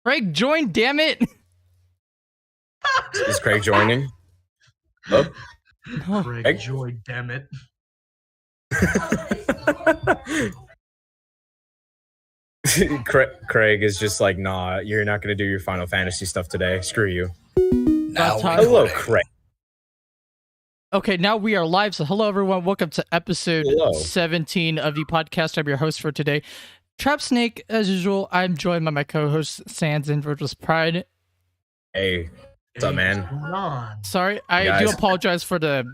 Craig, join, damn it! Is Craig joining? Oh, Craig, joy, damn it. Craig is just like, nah, you're not gonna do your Final Fantasy stuff today. Screw you. Hello, Craig. Okay, now we are live. So hello, everyone. Welcome to episode 17 of the podcast. I'm your host for today, TrappedSnake. As usual, I'm joined by my co-hosts, Sans and VergilsPride. Hey, what's up, man? Sorry, I do apologize for the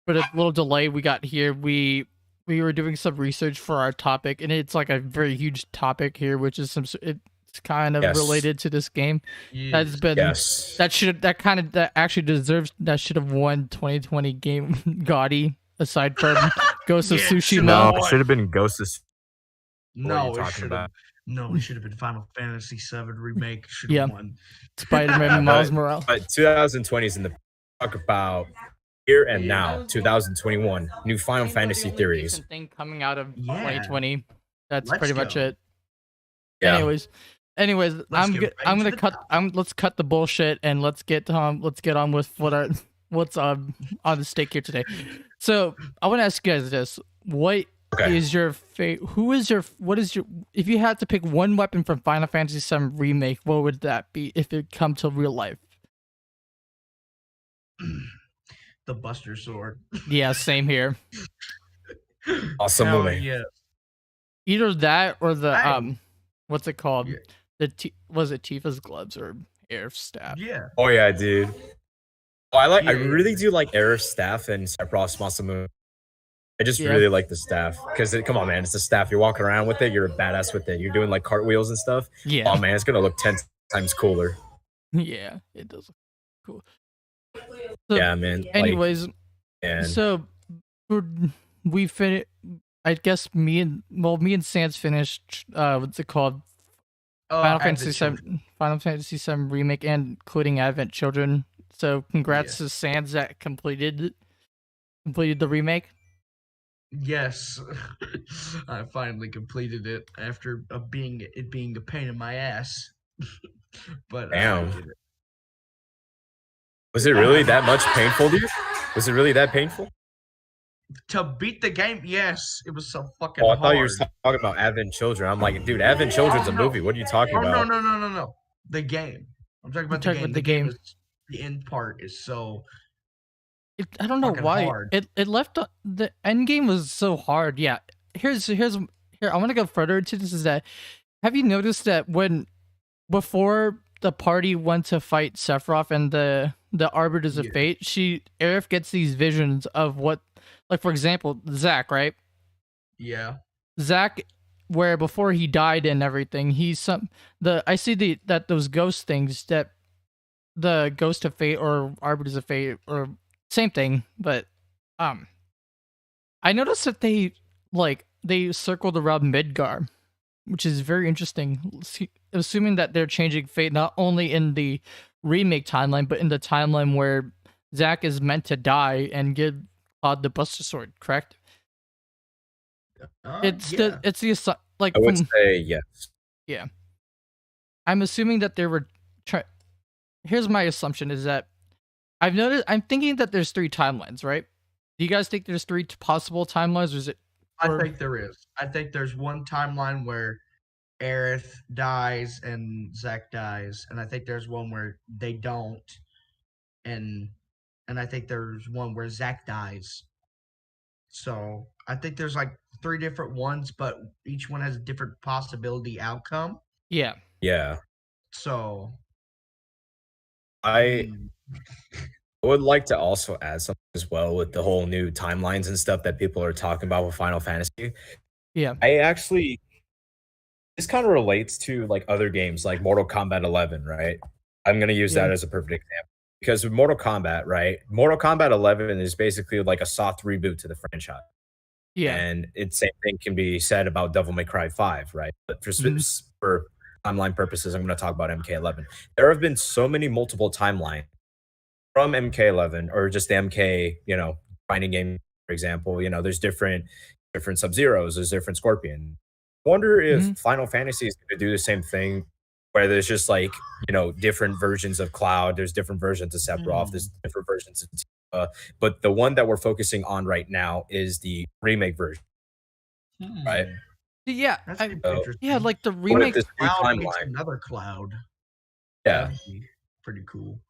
little delay we got here. We were doing some research for our topic, and it's like a very huge topic here, which is it's kind of related to this game. That's been that should have won 2020 game Gotti aside from Ghost of Tsushima. No, it should have been Ghost of Tsushima. No, it should have. No, it should have been Final Fantasy 7 Remake. Should have won. Spider-Man Miles Morales. But 2020 is in the talk about here and now. 2021, new Final Fantasy theories. Thing coming out of 2020. That's Let's pretty much go. it. Yeah. Anyways, let's cut the bullshit and let's get on with what's on the stake here today. So I want to ask you guys this: what is your if you had to pick one weapon from Final Fantasy 7 Remake, what would that be if it come to real life? The Buster Sword. Yeah, same here. Awesome movie. Yeah. Either that or the what's it called? Yeah. Was it Tifa's gloves or Aerith's staff? Yeah. Oh yeah, dude. Oh, I really do like Aerith's staff and Sephiroth's Masamune. I just really like the staff because come on, man, it's a staff. You're walking around with it. You're a badass with it. You're doing like cartwheels and stuff. Yeah. Oh man, it's gonna look 10 times cooler. Yeah, it does look cool. So, yeah, man. Anyways, so we finished. I guess me and Sans finished. What's it called? Final Fantasy 7 Remake, and including Advent Children. So congrats to Sans that completed the remake. Yes, I finally completed it after being a pain in my ass. But damn. Was it really that much painful, dude? Was it really that painful? To beat the game, yes, it was so fucking hard. I thought you were talking about Advent Children. I'm like, dude, Advent Children's a movie. What are you talking about? No. The game. I'm talking about the game. The end part is so. I don't know why it left the end game was so hard. Yeah, here. I want to go further into this. Is that have you noticed that before the party went to fight Sephiroth and the Arbiters of Fate, Aerith gets these visions of what. Like, for example, Zack, right? Yeah. Zack, where before he died and everything, I see that those ghost things, that the Ghost of Fate or Arbiters of Fate or same thing, but I noticed that they circled around Midgar, which is very interesting. Assuming that they're changing fate not only in the remake timeline, but in the timeline where Zack is meant to die and give the Buster Sword, correct? It's the like. I would say yes. Yeah, I'm assuming that they were. Here's my assumption: is that I'm thinking that there's 3 timelines, right? Do you guys think there's 3 possible timelines, or is it? I think there is. I think there's one timeline where Aerith dies and Zack dies, and I think there's one where they don't, and I think there's one where Zack dies. So I think there's like 3 different ones, but each one has a different possibility outcome. Yeah. Yeah. So I would like to also add something as well with the whole new timelines and stuff that people are talking about with Final Fantasy. Yeah. This kind of relates to like other games like Mortal Kombat 11, right? I'm going to use that as a perfect example. Because with Mortal Kombat, right? Mortal Kombat 11 is basically like a soft reboot to the franchise. Yeah. And same thing can be said about Devil May Cry 5, right? But for timeline purposes, I'm going to talk about MK11. There have been so many multiple timelines from MK11 or just the MK, fighting game, for example. There's different Sub-Zeros, there's different Scorpion. wonder if Final Fantasy is going to do the same thing, where there's just like, different versions of Cloud. There's different versions of Sephiroth. There's different versions of Tifa. But the one that we're focusing on right now is the remake version, right? Yeah, That's interesting. Yeah, like the remake. This new Cloud meets timeline. another Cloud. Yeah. That'd be pretty cool.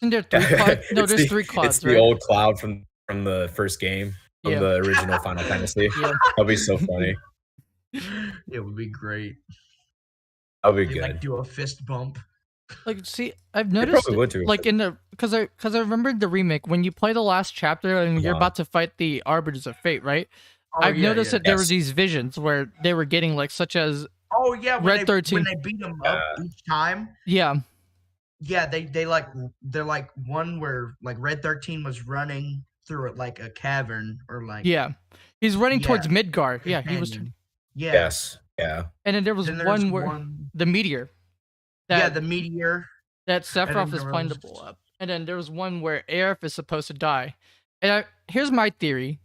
Isn't there 3 Clouds? No, there's 3 Clouds, It's the old Cloud from the first game, from the original Final Fantasy. Yeah. That'd be so funny. It would be great. That'd be They'd, good. like, do a fist bump. Like, see, I've noticed, like, in the, because I remembered the remake, when you play the last chapter and you're about to fight the Arbiters of Fate, right? I've noticed that there were these visions where they were getting, like, such as Red 13. When they beat them up each time. Yeah. Yeah, they're like one where like Red 13 was running through it like a cavern or like. Yeah, he's running towards Midgar. Yeah, he was. Yeah. Yes. Yeah. And then there was one where the meteor. The meteor that Sephiroth is planning to blow up. And then there was one where Aerith is supposed to die. And here's my theory,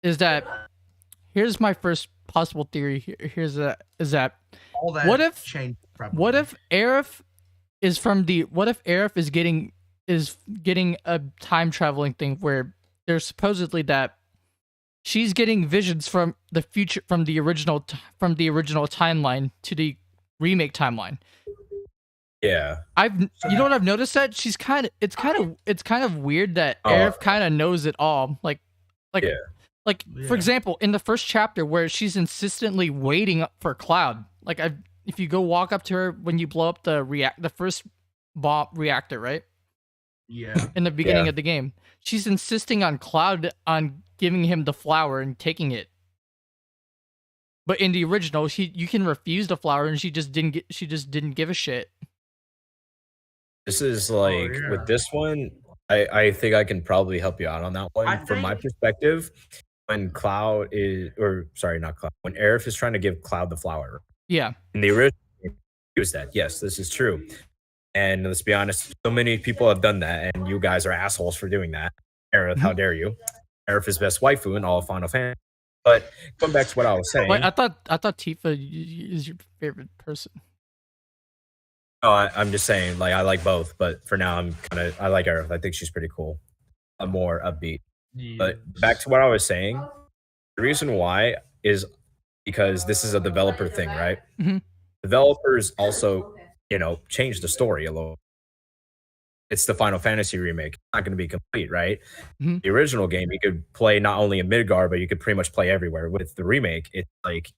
here's my first possible theory. Is that all that what if Aerith is getting a time traveling thing where there's supposedly that she's getting visions from the future, from the original timeline to the remake timeline. Yeah. You know what I've noticed, that it's kind of weird that Aerith kind of knows it all. Like for example, in the first chapter where she's insistently waiting for Cloud. Like if you go walk up to her when you blow up the first bomb reactor, right? Yeah. In the beginning of the game, she's insisting on Cloud on giving him the flower and taking it. But in the original, you can refuse the flower, and she just didn't give a shit. This is like with this one, I think I can probably help you out on that one. From my perspective, when Cloud is, or sorry, not Cloud, when Aerith is trying to give Cloud the flower. Yeah. In the original, use that. Yes, this is true. And let's be honest, so many people have done that, and you guys are assholes for doing that. Aerith, how dare you? Aerith is best waifu in all of Final Fantasy. But going back to what I was saying, wait, I thought Tifa is your favorite person. No, I'm just saying, like, I like both, but for now, I like Aerith. I think she's pretty cool. I'm more upbeat. Yes. But back to what I was saying, the reason why is because this is a developer thing, right? Developers also, change the story a little. It's the Final Fantasy remake. It's not going to be complete, right? The original game, you could play not only in Midgar, but you could pretty much play everywhere. With the remake, it's like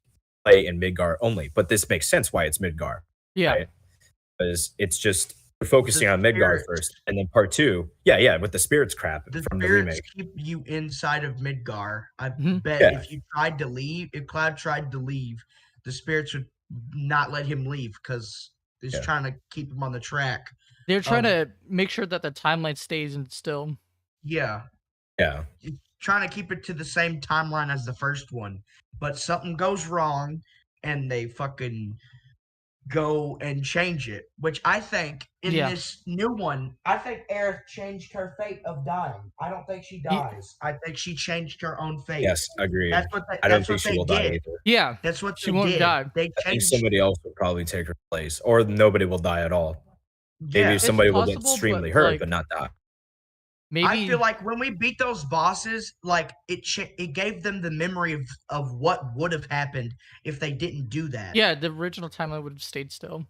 play in Midgar only. But this makes sense why it's Midgar. Yeah. Right? Because it's just focusing on Midgar first, and then part 2, with the spirits crap from the remake. Keep you inside of Midgar. I bet if Cloud tried to leave, the spirits would not let him leave because he's trying to keep him on the track. They're trying to make sure that the timeline stays and still. Yeah. Yeah. He's trying to keep it to the same timeline as the first one, but something goes wrong, and they fucking go and change it, which I think in this new one, I think Aerith changed her fate of dying. I don't think she dies. I think she changed her own fate. Yes, agreed. That's what I don't think she will die either. Yeah, that's what she won't die. They I think somebody else will probably take her place, or nobody will die at all. Yeah, maybe somebody will get extremely hurt, but not die. Maybe I feel like when we beat those bosses, like it gave them the memory of what would have happened if they didn't do that. Yeah, the original timeline would have stayed still.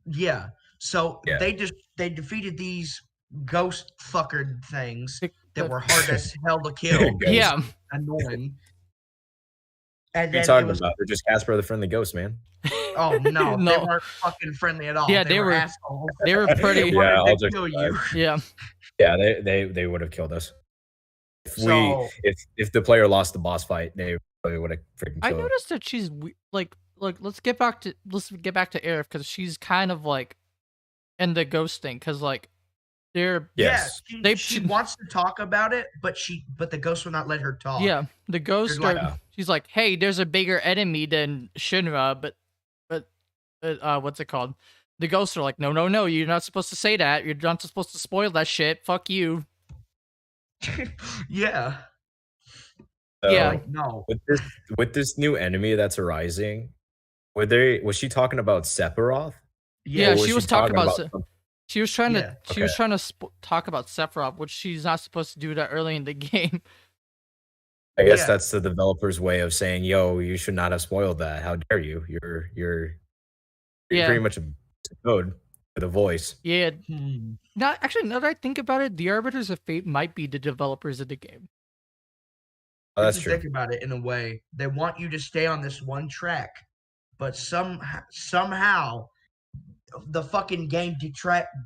Yeah. So they defeated these ghost fucker things that were hard as hell to kill. Yeah. Annoying. And what are you talking about? They're just Casper the Friendly Ghost, man. Oh no, they weren't fucking friendly at all. Yeah, they were assholes. They were pretty. I'll just kill you. Yeah. Yeah, they would have killed us. If the player lost the boss fight, they probably would have freaking killed. I noticed that she's like let's get back to Aerith, because she's kind of like in the ghost thing, because like they're she wants to talk about it, but the ghost will not let her talk. Yeah, the ghost she's like, hey, there's a bigger enemy than Shinra, but what's it called? The ghosts are like, no, you're not supposed to say that. You're not supposed to spoil that shit. Fuck you. Yeah. So, yeah. No. With this new enemy that's arising, Was she talking about Sephiroth? Yeah, she was talking about. She was trying Yeah. to. She was trying to talk about Sephiroth, which she's not supposed to do that early in the game. I guess that's the developer's way of saying, "Yo, you should not have spoiled that. How dare you? You're pretty much a code for the voice." Yeah. Now that I think about it, the Arbiters of Fate might be the developers of the game. Oh, that's true. Think about it in a way. They want you to stay on this one track, but somehow the fucking game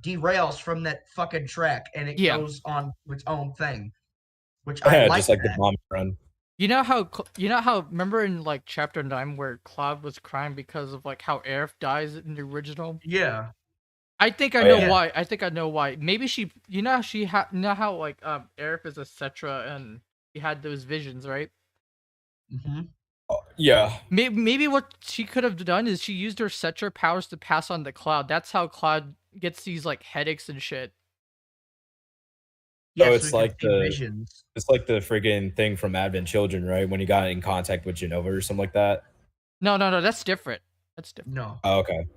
derails from that fucking track and it goes on its own thing, which I like. Just like the bomb run. You know how remember in like chapter 9 where Cloud was crying because of like how Aerith dies in the original? Yeah. I think I know why. I think I know why. Maybe she, you know how like Aerith is a Cetra and he had those visions, right? Mm-hmm. Yeah. Maybe what she could have done is she used her Cetra powers to pass on to Cloud. That's how Cloud gets these like headaches and shit. Yeah, so it's like visions. It's like the friggin' thing from Advent Children, right? When he got in contact with Genova or something like that. No, that's different. That's different. No. Oh, okay.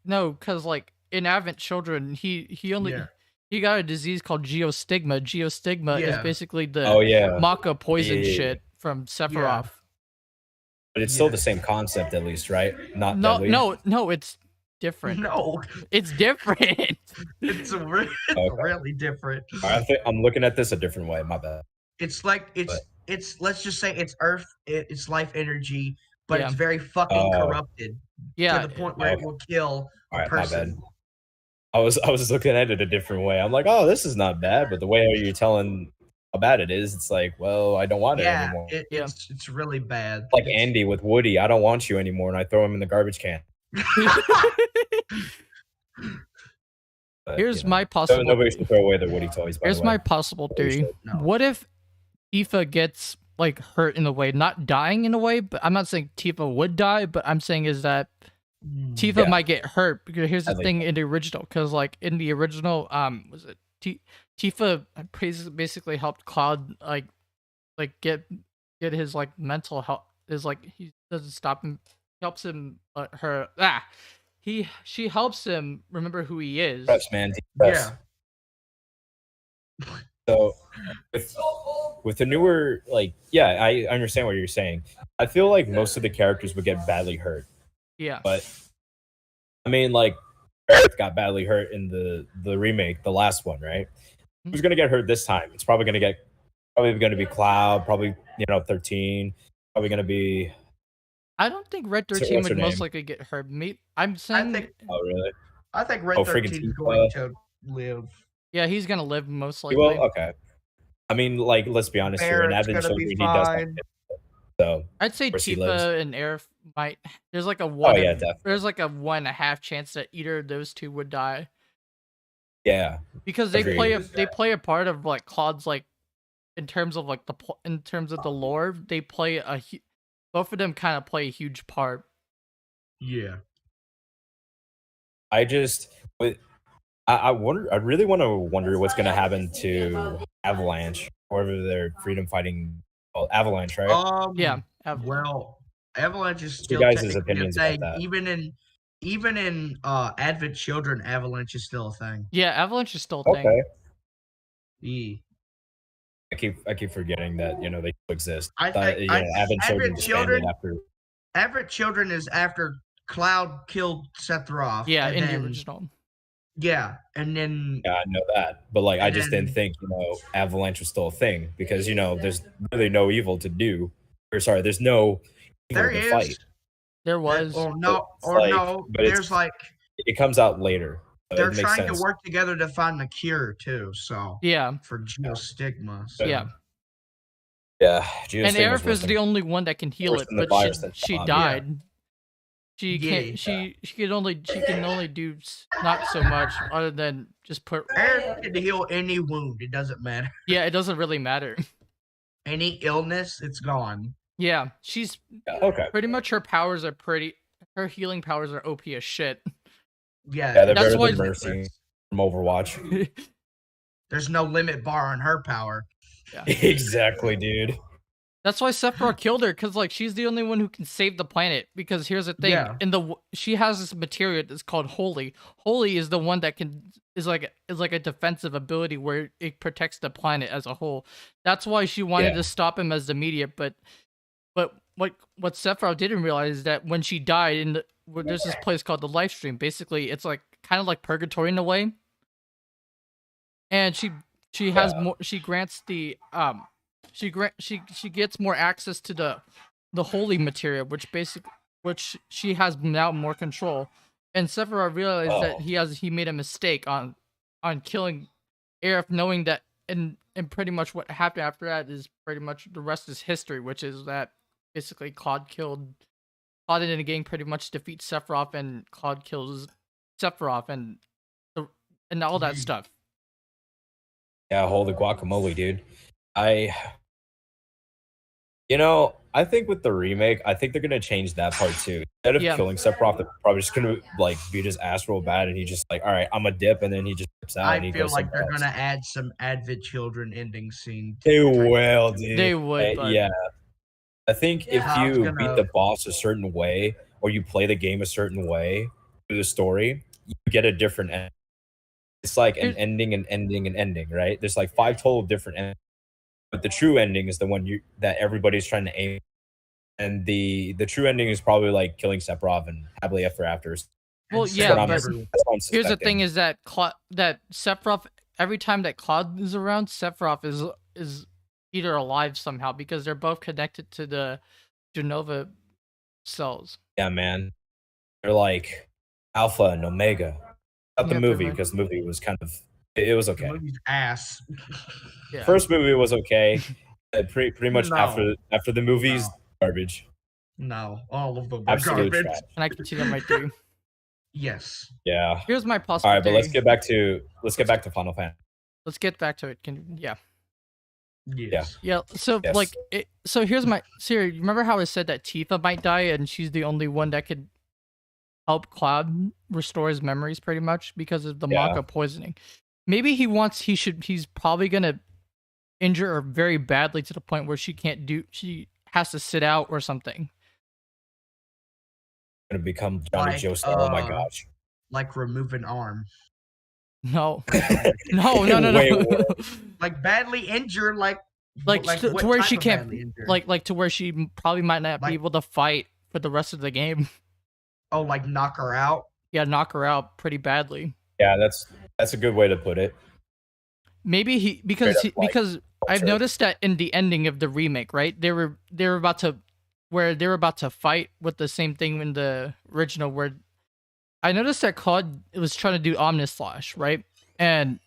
No, because like in Advent Children, he only he got a disease called geostigma. Geostigma is basically the Maka poison shit from Sephiroth. But it's still the same concept, at least, right? No, it's different. No, it's different. It's really different. I think I'm looking at this a different way. My bad. It's like it's let's just say it's Earth, it's life energy, but it's very fucking corrupted. Yeah, to the point where it will kill a person. My bad. I was looking at it a different way. I'm like, oh, this is not bad, but the way you're telling how bad it is, it's like, well, I don't want it anymore. It's really bad. Like Andy with Woody, I don't want you anymore, and I throw him in the garbage can. But, here's my possible. Nobody should throw away their Woody toys. Here's my possible theory. No. What if Tifa gets like hurt in a way, not dying in a way? But I'm not saying Tifa would die, but I'm saying is that Tifa might get hurt because here's the thing in the original, because like in the original, was it Tifa basically helped Cloud like get his like mental health is like he doesn't stop him, helps him she helps him remember who he is. Press, man. Yeah. So with the newer I understand what you're saying. I feel like most of the characters would get badly hurt. Yeah. But I mean, like Aerith got badly hurt in the remake, the last one, right? Mm-hmm. Who's gonna get hurt this time? It's probably gonna be Cloud, probably 13, probably gonna be. I don't think Red 13 would most likely get hurt. I'm saying. Oh really? I think Red 13 is going to live. Yeah, he's gonna live most likely. Well, okay. I mean, like, let's be honest here. In Advent Children, he does not. So I'd say Tifa and Aerith might. There's like a one. Oh yeah, definitely. There's like a 1.5 chance that either of those two would die. Yeah. Because they play a part of like Cloud's like, in terms of like the lore, they play both of them kind of play a huge part. Yeah. I really want to wonder what's going to happen to Avalanche, whatever their freedom fighting called. Avalanche, right? Yeah. Well, Avalanche is still your guys' opinions about that. Even in Advent Children, Avalanche is still a thing. Yeah, Avalanche is still a thing. Okay. Yeah. I keep forgetting that they exist. Advent Children is after Cloud killed Sephiroth. Yeah, in the original. Yeah, and then I know that, but like I just didn't think Avalanche was still a thing because there's really no evil to do, or sorry, there's no evil to fight. There was there's like it comes out later. They're trying to work together to find the cure too. So yeah, for geostigma. So. Yeah. Yeah, and Aerith is the only one that can heal it, but she died. Yeah. She can't. She can only do not so much other than just put. Aerith can heal any wound. It doesn't matter. Yeah, it doesn't really matter. Any illness, it's gone. Yeah, she's pretty much her healing powers are OP as shit. Yeah, they're better than Mercy from Overwatch. There's no limit bar on her power. Yeah. Exactly, dude. That's why Sephiroth killed her, because like she's the only one who can save the planet. Because here's the thing: she has this material that's called Holy. Holy is the one that is like a defensive ability where it protects the planet as a whole. That's why she wanted to stop him as the media. But what Sephiroth didn't realize is that when she died there's this place called the life stream. Basically, it's like kind of like purgatory in a way. And she has more. She grants the she gets more access to the holy material, which she has now more control. And Sephiroth realized that he made a mistake on killing Aerith, knowing that and pretty much what happened after that is pretty much the rest is history, which is that basically Claude in the game pretty much defeats Sephiroth, and Claude kills Sephiroth and all that stuff. Yeah, holy guacamole, dude. I think with the remake, I think they're gonna change that part too. Instead of killing Sephiroth, they're probably just gonna like beat his ass real bad, and he just like, all right, I'm a dip, and then he just dips out. I feel like they're gonna add some Advent Children ending scene. They will, dude. They would, but... yeah. I think if you beat the boss a certain way, or you play the game a certain way through the story, you get a different ending. It's like an ending, an ending, an ending, right? There's like 5 total different endings. But the true ending is the one that everybody's trying to aim. And the true ending is probably like killing Sephiroth and happily ever after. Well, yeah, but here's the thing: is that Sephiroth, every time that Claude is around, Sephiroth is either alive somehow because they're both connected to the Genova cells. Yeah, man, they're like Alpha and Omega. Not the movie, because the movie was kind of it was okay. The movie's ass. Yeah. First movie was okay. Pretty much after the movie's garbage. No, all of them absolute garbage. Trash. Can I continue on my theory? Yes. Yeah. Here's my possible. All right, but let's get back to Final Fantasy. Let's get back to it. Yes. Yeah. So so here's my Siri. Remember how I said that Tifa might die and she's the only one that could help Cloud restore his memories, pretty much because of the Mako poisoning. Maybe he's probably gonna injure her very badly to the point where she has to sit out or something. Gonna become Johnny Joestar. Oh my gosh! Like remove an arm. No. No. Like badly injured, to where she can't, like to where she probably might not be able to fight for the rest of the game. Oh, like knock her out? Yeah, knock her out pretty badly. Yeah, that's a good way to put it. Maybe because I've noticed that in the ending of the remake, right? They were about to fight with the same thing in the original, where I noticed that Claude was trying to do Omnislash, right? And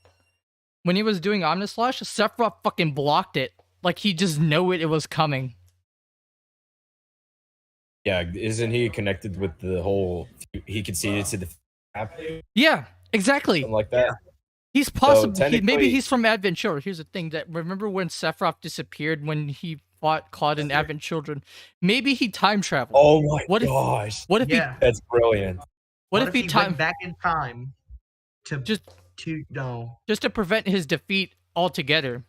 when he was doing Omnislash, Sephiroth fucking blocked it. Like he just knew it was coming. Yeah, isn't he connected with the whole? He conceded to the app. Yeah, exactly. Something like that. Yeah. He's possible. Maybe he's from Advent Children. Here's the thing: that remember when Sephiroth disappeared when he fought Claude in Advent Children? Maybe he time traveled. Oh my gosh! What if that's brilliant. What if he went back in time to prevent his defeat altogether?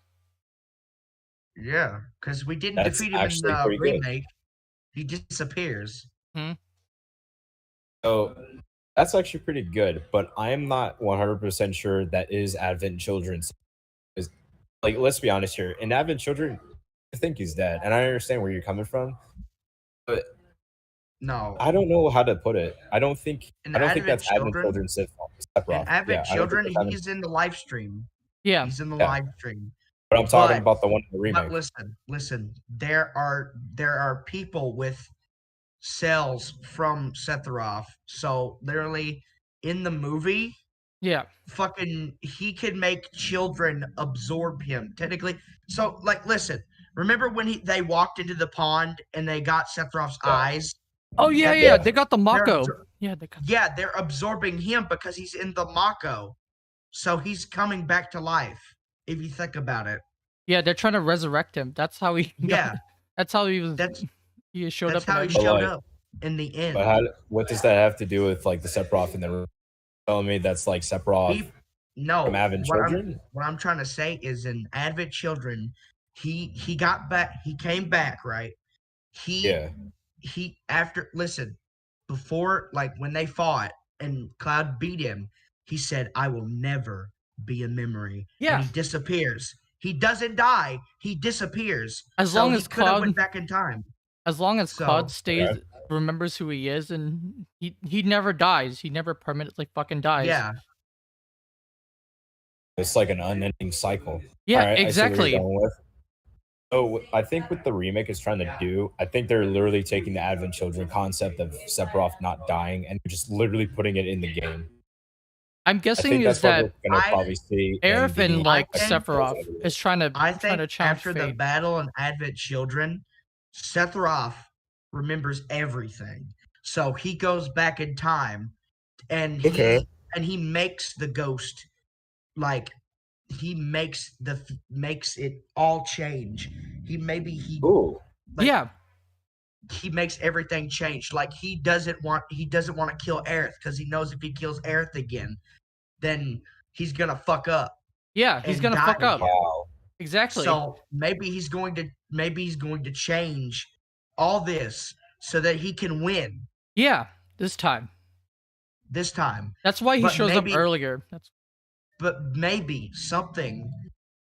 Yeah, because we didn't defeat him in the remake. He disappears. So that's actually pretty good, but I'm not 100% sure that is Advent Children's. Like, let's be honest here. In Advent Children, I think he's dead, and I understand where you're coming from, but no, I don't know how to put it. I don't think that's Advent Children's Sephiroth. In Advent Children, he's in the live stream. Yeah, he's in the live stream. But I'm talking about the one in the remake. But listen. There are people with cells from Sephiroth. So literally in the movie, he could make children absorb him technically. So like, listen. Remember when they walked into the pond and they got Sephiroth's eyes? Oh yeah. They got the Mako. They're absorbing him because he's in the Mako. So he's coming back to life. If you think about it. Yeah, they're trying to resurrect him. That's how he. That's how he was. He showed up. That's how he showed up in the end. But what does that have to do with like the Sephiroth in the room? Telling me that's like Sephiroth. No. From Advent Children. What I'm trying to say is in Advent Children, he got back. He came back, right? He after listen before like when they fought and Cloud beat him, he said, "I will never be a memory," and he disappears. He doesn't die. He disappears. As So long he as could have Cloud went back in time. As long as Cloud stays, remembers who he is, and he never dies. He never permanently fucking dies. Yeah. It's like an unending cycle. Yeah, right, exactly. So I think what the remake is trying to do, I think they're literally taking the Advent Children concept of Sephiroth not dying and just literally putting it in the game. I'm guessing is that probably see Aerith and like Sephiroth is trying to challenge after fate. the battle in Advent Children, Sephiroth remembers everything. So he goes back in time and he makes the ghost like he makes it all change. He makes everything change. Like he doesn't want to kill Aerith because he knows if he kills Aerith again, then he's gonna fuck up. Yeah, he's gonna fuck up. Wow. Exactly. So maybe he's going to change all this so that he can win. Yeah, this time. That's why he shows up earlier. But maybe something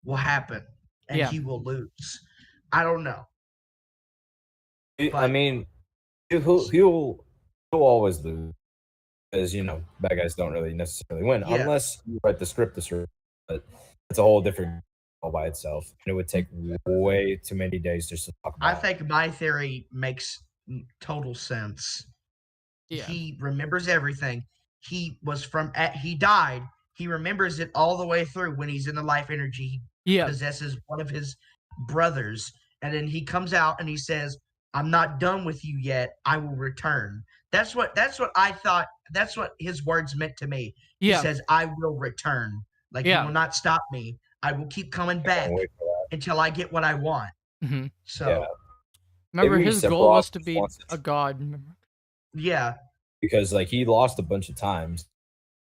will happen and he will lose. I don't know. I mean, he'll always lose because bad guys don't really necessarily win unless you write the script this way. But it's a whole different all by itself, and it would take way too many days just to talk about. I think my theory makes total sense. Yeah. He remembers everything. He died. He remembers it all the way through when he's in the life energy. He possesses one of his brothers, and then he comes out and he says, "I'm not done with you yet. I will return." That's what I thought. That's what his words meant to me. He says, "I will return. Like you will not stop me. I will keep coming back until I get what I want." Mm-hmm. So remember, his goal was to be a god. Yeah, because he lost a bunch of times.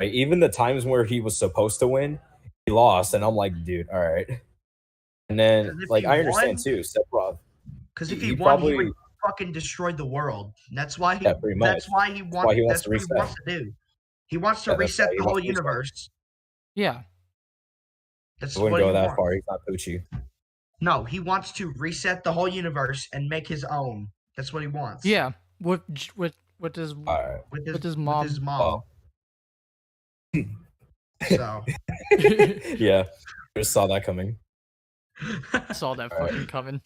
Right? Even the times where he was supposed to win, he lost, and I'm like, dude, all right. And then I understand too, Sephiroth. Because if he won, he would fucking destroy the world. That's why he. That's why he wants to reset. What he wants to do. He wants to reset the whole universe. Yeah. That's I wouldn't go that far. He's not Poochie. No, he wants to reset the whole universe and make his own. That's what he wants. Yeah, with his mom. With his mom. So. Yeah, just saw that coming. Saw that fucking coming.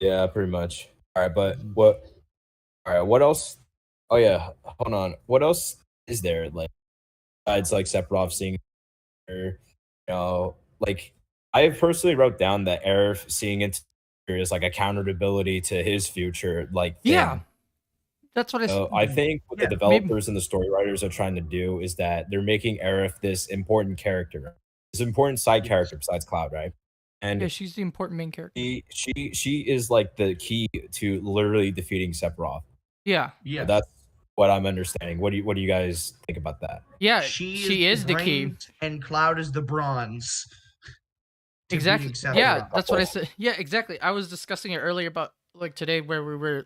Yeah, pretty much. All right, but what? All right, what else? Oh yeah, hold on. What else is there besides Sephiroth seeing? I personally wrote down that Aerith seeing into is accountability to his future. Yeah, that's what I think what the developers and the story writers are trying to do is that they're making Aerith this important character, this important side character besides Cloud, right? And she's the important main character. She is the key to literally defeating Sephiroth. Yeah, yeah. That's what I'm understanding. What do you guys think about that? Yeah, she is the key, and Cloud is the bronze. Exactly. Yeah, that's what I said. Yeah, exactly. I was discussing it earlier about today where we were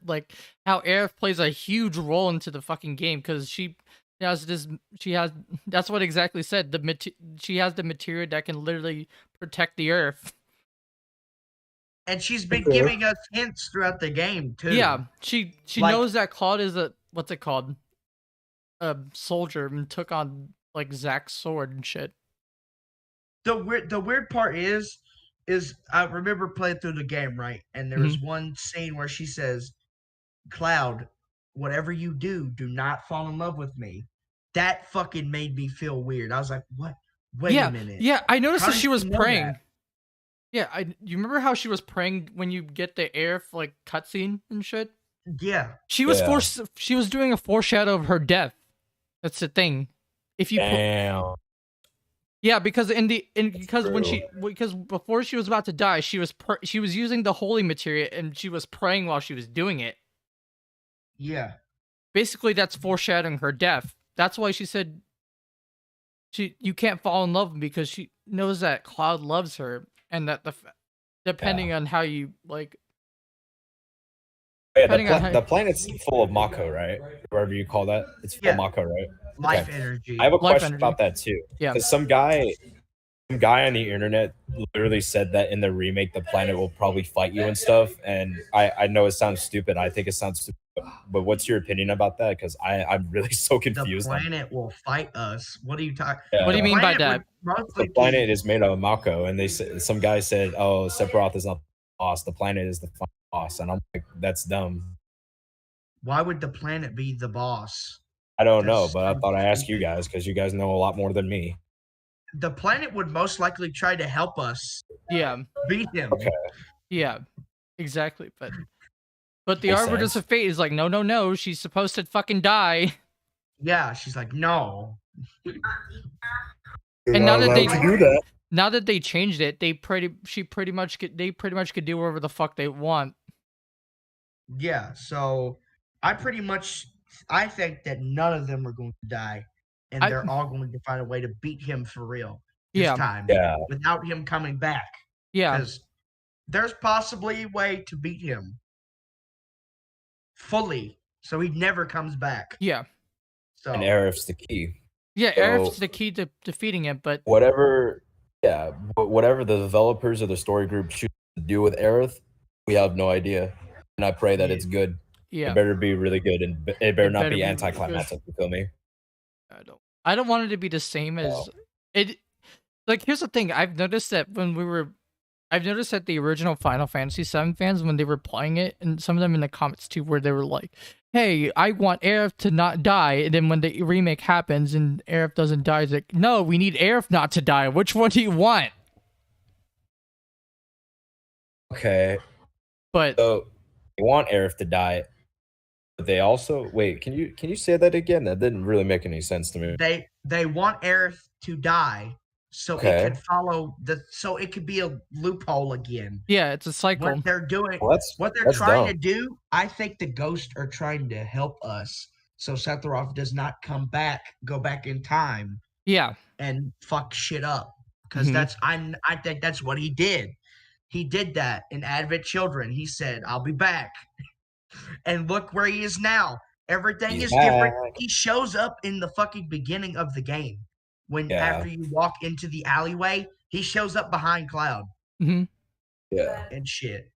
how Aerith plays a huge role into the fucking game because she has that's what exactly said she has the material that can literally protect the Earth. And she's been giving us hints throughout the game too. Yeah, she knows that Claude is a what's it called, a soldier, and took on Zack's sword and shit. The weird part is I remember playing through the game, right? And there was one scene where she says, "Cloud, whatever you do, do not fall in love with me." That fucking made me feel weird. I was like, "What? Wait a minute." Yeah, I noticed that she was praying. Yeah, you remember how she was praying when you get the Aerith cutscene and shit? Yeah. She was she was doing a foreshadow of her death. That's the thing. If you yeah, because because before she was about to die, she was using the holy materia and she was praying while she was doing it. Yeah. Basically, that's foreshadowing her death. That's why she said you can't fall in love because she knows that Cloud loves her and that depending on how you like. Yeah, the planet's full of Mako, right? Whatever you call that, it's full of Mako, right? Life energy. I have a question about that too. Yeah, because some guy on the internet literally said that in the remake the planet will probably fight you and stuff, and I know it sounds stupid. I think it sounds stupid, but what's your opinion about that? Because I'm really so confused. The planet will fight us. What are you talking? Yeah. What do you mean by that? The planet is made of Mako, and they said some guy said, "Oh, Sephiroth is not the boss. The planet is the boss," and I'm like, "That's dumb." Why would the planet be the boss? I don't know, but I thought I'd ask you guys because you guys know a lot more than me. The planet would most likely try to help us. Yeah. Beat him. Okay. Yeah, exactly. But the Arbiters of Fate is like, no, she's supposed to fucking die. Yeah, she's like, no. And now that they changed it, they pretty much could do whatever the fuck they want. Yeah, so I think that none of them are going to die, and they're all going to find a way to beat him for real this time. Yeah. Without him coming back. Yeah. Because there's possibly a way to beat him fully, so he never comes back. Yeah. So and Aerith's the key. Yeah, so, Aerith's the key to defeating it, but whatever the developers or the story group choose to do with Aerith, we have no idea. And I pray that it's good. Yeah. It better be really good, and it better not be anticlimactic. You feel me? I don't want it to be the same as it. Like, here's the thing: I've noticed that the original Final Fantasy VII fans, when they were playing it, and some of them in the comments too, where they were like, "Hey, I want Aerith to not die," and then when the remake happens and Aerith doesn't die, it's like, "No, we need Aerith not to die. Which one do you want?" Okay, but so they want Aerith to die. But they also wait. Can you say that again? That didn't really make any sense to me. They want Aerith to die, so it could follow so it could be a loophole again. Yeah, it's a cycle. What they're doing, what they're trying to do, I think the ghosts are trying to help us, so Sephiroth does not go back in time. Yeah, and fuck shit up, because I think that's what he did. He did that in Advent Children. He said, "I'll be back." And look where he is now. Everything is different. He shows up in the fucking beginning of the game. After you walk into the alleyway, he shows up behind Cloud. Mm-hmm. Yeah. And shit.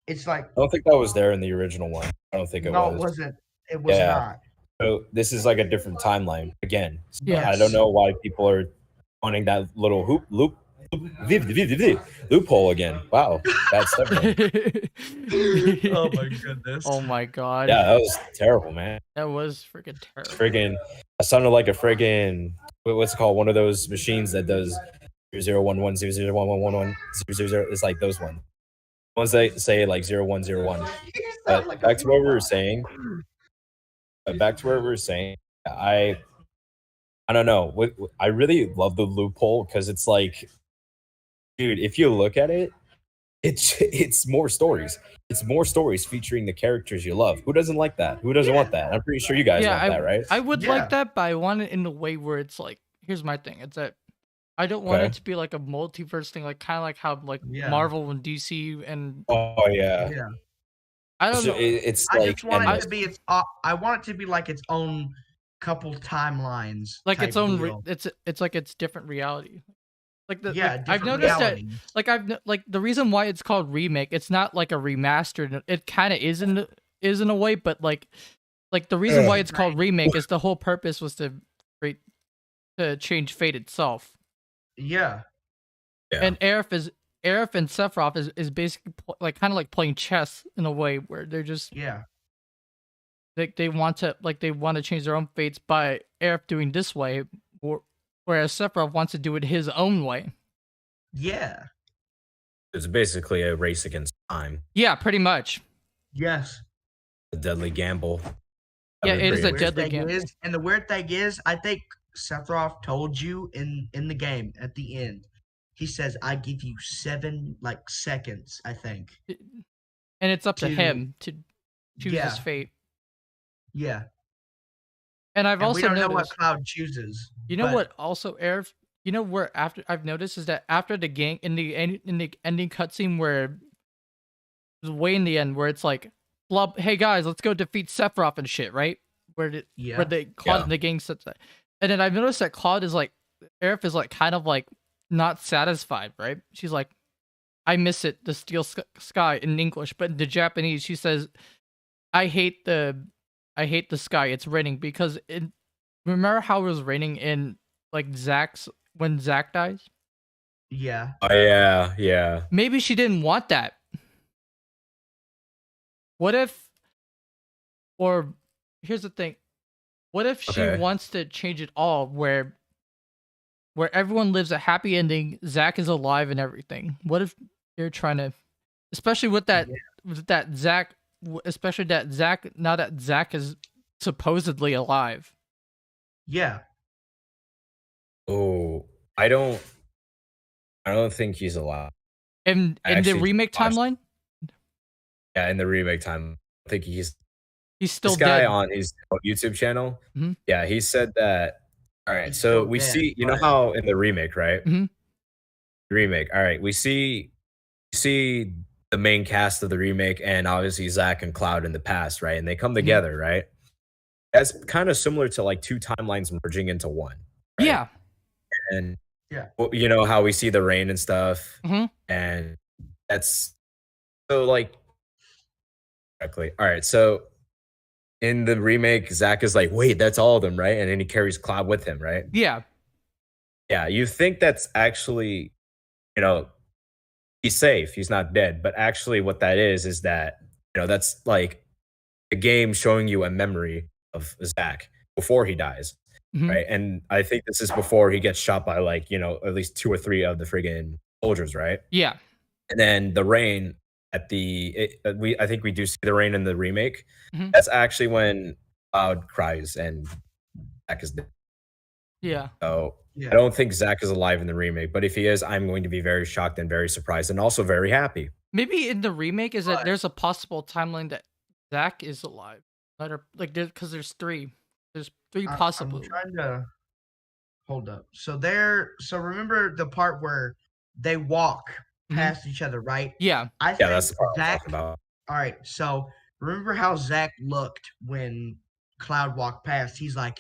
It's like... I don't think that was there in the original one. I don't think it was. No, it wasn't. It was not. So this is like a different timeline. Again, yes. I don't know why people are wanting that little loophole again. Wow, that's Oh my goodness. Oh my god. Yeah, that was terrible, man. That was freaking terrible. I sounded like a friggin' what's it called? One of those machines that does 0011 001111 000. It's like those ones. Ones that say like 0101. Back to what we were saying. I don't know. I really love the loophole because it's like, dude, if you look at it, it's more stories. It's more stories featuring the characters you love. Who doesn't like that? Who doesn't want that? I'm pretty sure you guys want that, right? I would like that, but I want it in the way where it's like, here's my thing. It's that I don't want it to be like a multiverse thing, like kind of like how like Marvel and DC and I don't know. I want it to be like its own couple timelines, like its own. It's like its different reality. Like I've noticed reality. That like the reason why it's called remake, it's not like a remastered. It kind of is in a way, but like the reason why it's called remake is the whole purpose was to change fate itself. Yeah. And Aerith and Sephiroth is basically like kind of like playing chess in a way where they're just they want to change their own fates by Aerith doing this way, whereas Sephiroth wants to do it his own way. Yeah. It's basically a race against time. Yeah, pretty much. Yes. A deadly gamble. Yeah, it is a deadly gamble. And the weird thing is, I think Sephiroth told you in the game at the end. He says, "I give you 7 seconds." I think, and it's up to him to choose his fate. Yeah, and we don't know what Cloud chooses. You know what? Also, Aerith You know where after I've noticed is that after the gang in the ending cutscene where way in the end where it's like, "Flub, hey guys, let's go defeat Sephiroth and shit," right? Where Yeah. they Claude and the gang sits that, and then I've noticed that Claude is like, Aerith is like kind of like not satisfied, right? She's like, "I miss it, the steel sky" in English, but in the Japanese she says, "I hate the sky. It's raining," because remember how it was raining in like Zack's when Zack dies? Yeah. Oh yeah, yeah. Maybe she didn't want that. What if, or here's the thing, what if she Okay. wants to change it all where everyone lives a happy ending, Zack is alive and everything? What if you're trying to, especially with that Zack, especially that Zack, now that Zack is supposedly alive. Yeah. Oh, I don't think he's alive. In the Actually, remake timeline, yeah, in the remake time, I think he's still this guy dead. on his YouTube channel. Mhm. Yeah, he said that. All right, He's so still we dead, see, you know but how in the remake, right? Mhm. The remake. All right, we see the main cast of the remake, and obviously Zack and Cloud in the past, right? And they come Mhm. together, right? That's kind of similar to like two timelines merging into one, right? Yeah. And yeah. well, you know how we see the rain and stuff, Mhm. and that's so like correctly. All right, so in the remake, Zack is like, wait, that's all of them, right? And then he carries Cloud with him, right? Yeah. Yeah, you think that's actually, you know, he's safe, he's not dead. But actually, what that is that, that's like a game showing you a memory of Zack before he dies, Mhm. right? And I think this is before he gets shot by like, at least two or three of the friggin' soldiers, right? Yeah. And then the rain I think we do see the rain in the remake. Mhm. That's actually when Cloud cries and Zack is dead. Yeah. So I Yeah. don't think Zack is alive in the remake, but if he is, I'm going to be very shocked and very surprised and also very happy. Maybe in the remake is that But there's a possible timeline that Zack is alive. That are like because there's three. There's three I'm possible. trying to hold up. So remember the part where they walk past each other, right? Yeah. I Yeah, think that's the part I'm Zack. talking about. All right. So remember how Zack looked when Cloud walked past? He's like,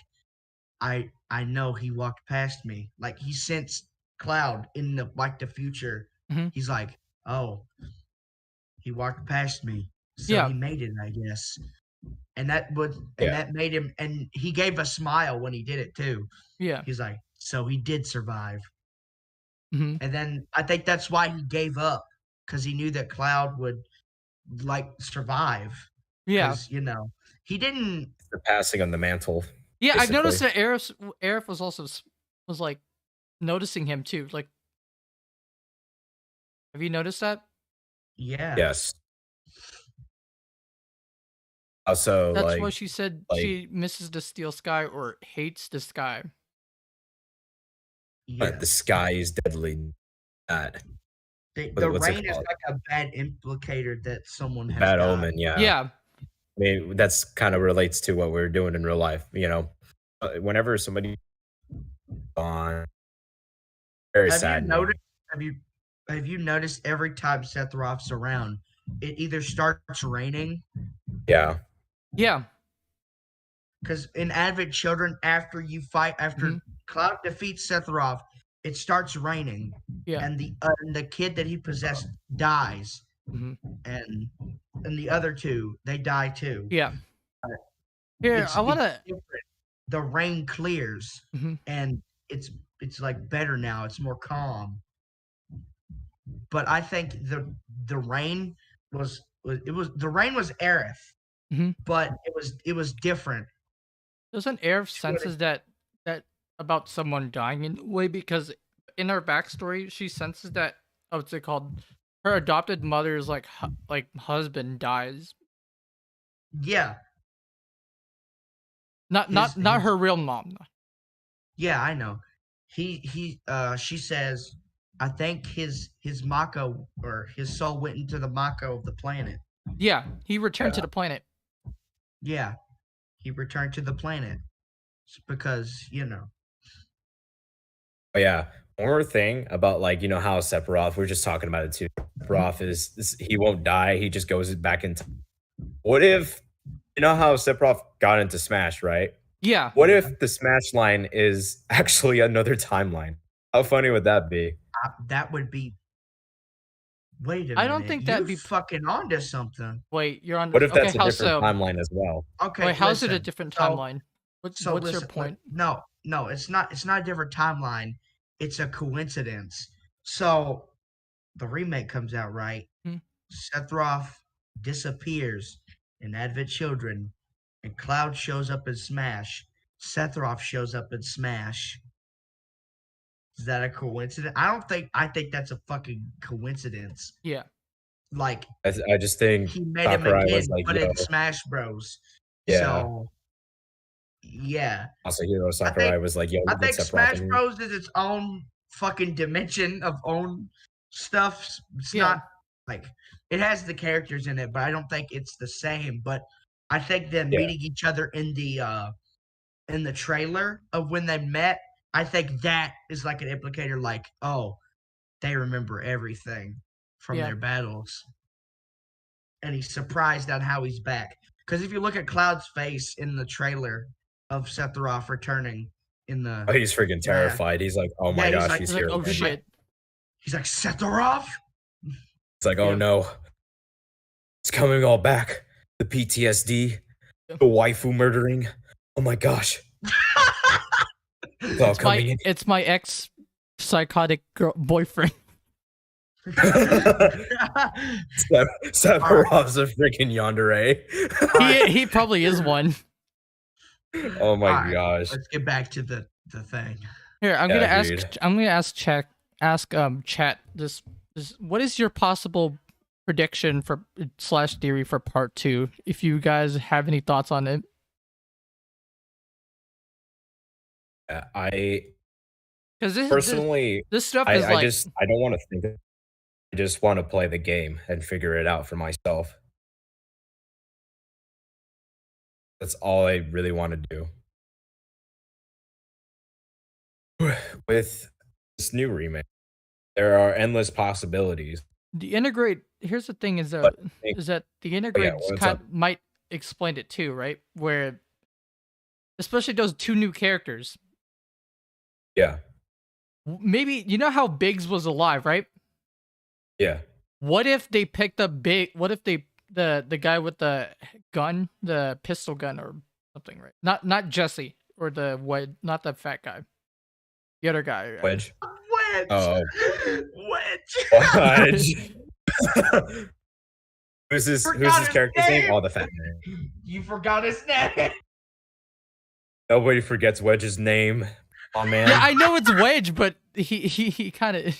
I know he walked past me. Like he sensed Cloud in the future. Mhm. He's like, oh, he walked past me, so Yeah. he made it, I guess. And Yeah. that made him, and he gave a smile when he did it too. Yeah. He's like, so he did survive. Mhm. And then I think that's why he gave up, because he knew that Cloud would like survive. Yeah. Because he didn't. The passing on the mantle, Yeah. I've basically. noticed that Aerith was also was like noticing him too. Like, have you noticed that? Yeah. Yes. Also, That's why she said like she misses the steel sky or hates the sky. Yeah. the sky is deadly. That The what's it rain is called? like a bad implicator that someone has Bad died. omen. Yeah. Yeah. I mean, that's kind of relates to what we're doing in real life. Whenever somebody on very Have you sad. noticed? Have you noticed every time Sephiroth's around, it either starts raining Yeah. Yeah. because in Advent Children, after Mhm. Cloud defeats Sephiroth, it starts raining, Yeah. and the kid that he possessed dies, Mhm. and the other two they die too. Yeah. Here, It's I wanna. different. The rain clears, Mhm. and it's like better now. It's more calm. But I think the rain the rain was Aerith, Mhm. but it was different. Doesn't Aerith She would've- senses that about someone dying in a way because in her backstory she senses that what's it called? Her adopted mother's like husband dies. Yeah, Not her real mom. yeah, I know. She says, I think his Mako or his soul went into the Mako of the planet. Yeah, he returned to Yeah. the planet. Yeah, he returned to the planet because Oh yeah. One more thing about like how Sephiroth, we're just talking about it too. Sephiroth is he won't die. He just goes back in time. What if how Sephiroth got into Smash, right? Yeah. What if the Smash line is actually another timeline? How funny would that be? That would be. Wait a minute. I don't think that'd be fucking onto something. Wait, you're on. What if Okay, that's a how different so? timeline as well? Okay, Wait, how's it a listen. different So, timeline? What's listen, your point? No, it's not. It's not a different timeline. It's a coincidence. So the remake comes out, right? Hmm. Sephiroth disappears in Advent Children, and Cloud shows up in Smash. Sephiroth shows up in Smash. Is that a coincidence? I think that's a fucking coincidence. Yeah. Like, I just think he made him Sakurai again, was like, but yo, in Smash Bros. yeah. So, yeah. Also, Sakurai was like, yo, I we think get Sephiroth Smash in here. Bros is its own fucking dimension of own stuff. It's Yeah. not like it has the characters in it, but I don't think it's the same. But I think them meeting each other in the trailer of when they met, I think that is like an implicator, like, oh, they remember everything from their battles. And he's surprised on how he's back. Because if you look at Cloud's face in the trailer of Sephiroth returning in the... Oh, he's freaking terrified. He's like, oh my gosh, he's here. Oh shit. He's like, Sephiroth? It's like, oh no. It's coming all back. The PTSD, the waifu murdering. Oh my gosh. It's all coming in. It's my ex psychotic boyfriend. Sephiroth's a freaking yandere. He probably is one. Oh my gosh. Let's get back to the thing. Here, I'm gonna ask chat this what is your possible prediction for / theory for part 2, if you guys have any thoughts on it? Because personally, this stuff is I don't want to think. I just want to play the game and figure it out for myself. That's all I really want to do. With this new remake, there are endless possibilities. Here's the thing: is that the integrate might explain it too, right? Where, especially those 2 new characters. Yeah. Maybe how Biggs was alive, right? Yeah. What if they picked up What if they the guy with the gun, the pistol gun or something, right? Not Jessie or not the fat guy. The other guy. Wedge. Wedge. Oh. Wedge. Who's his character's name? Oh, the fat man. You forgot his name. Nobody forgets Wedge's name. Oh man. Yeah, I know it's Wedge, but he kind of.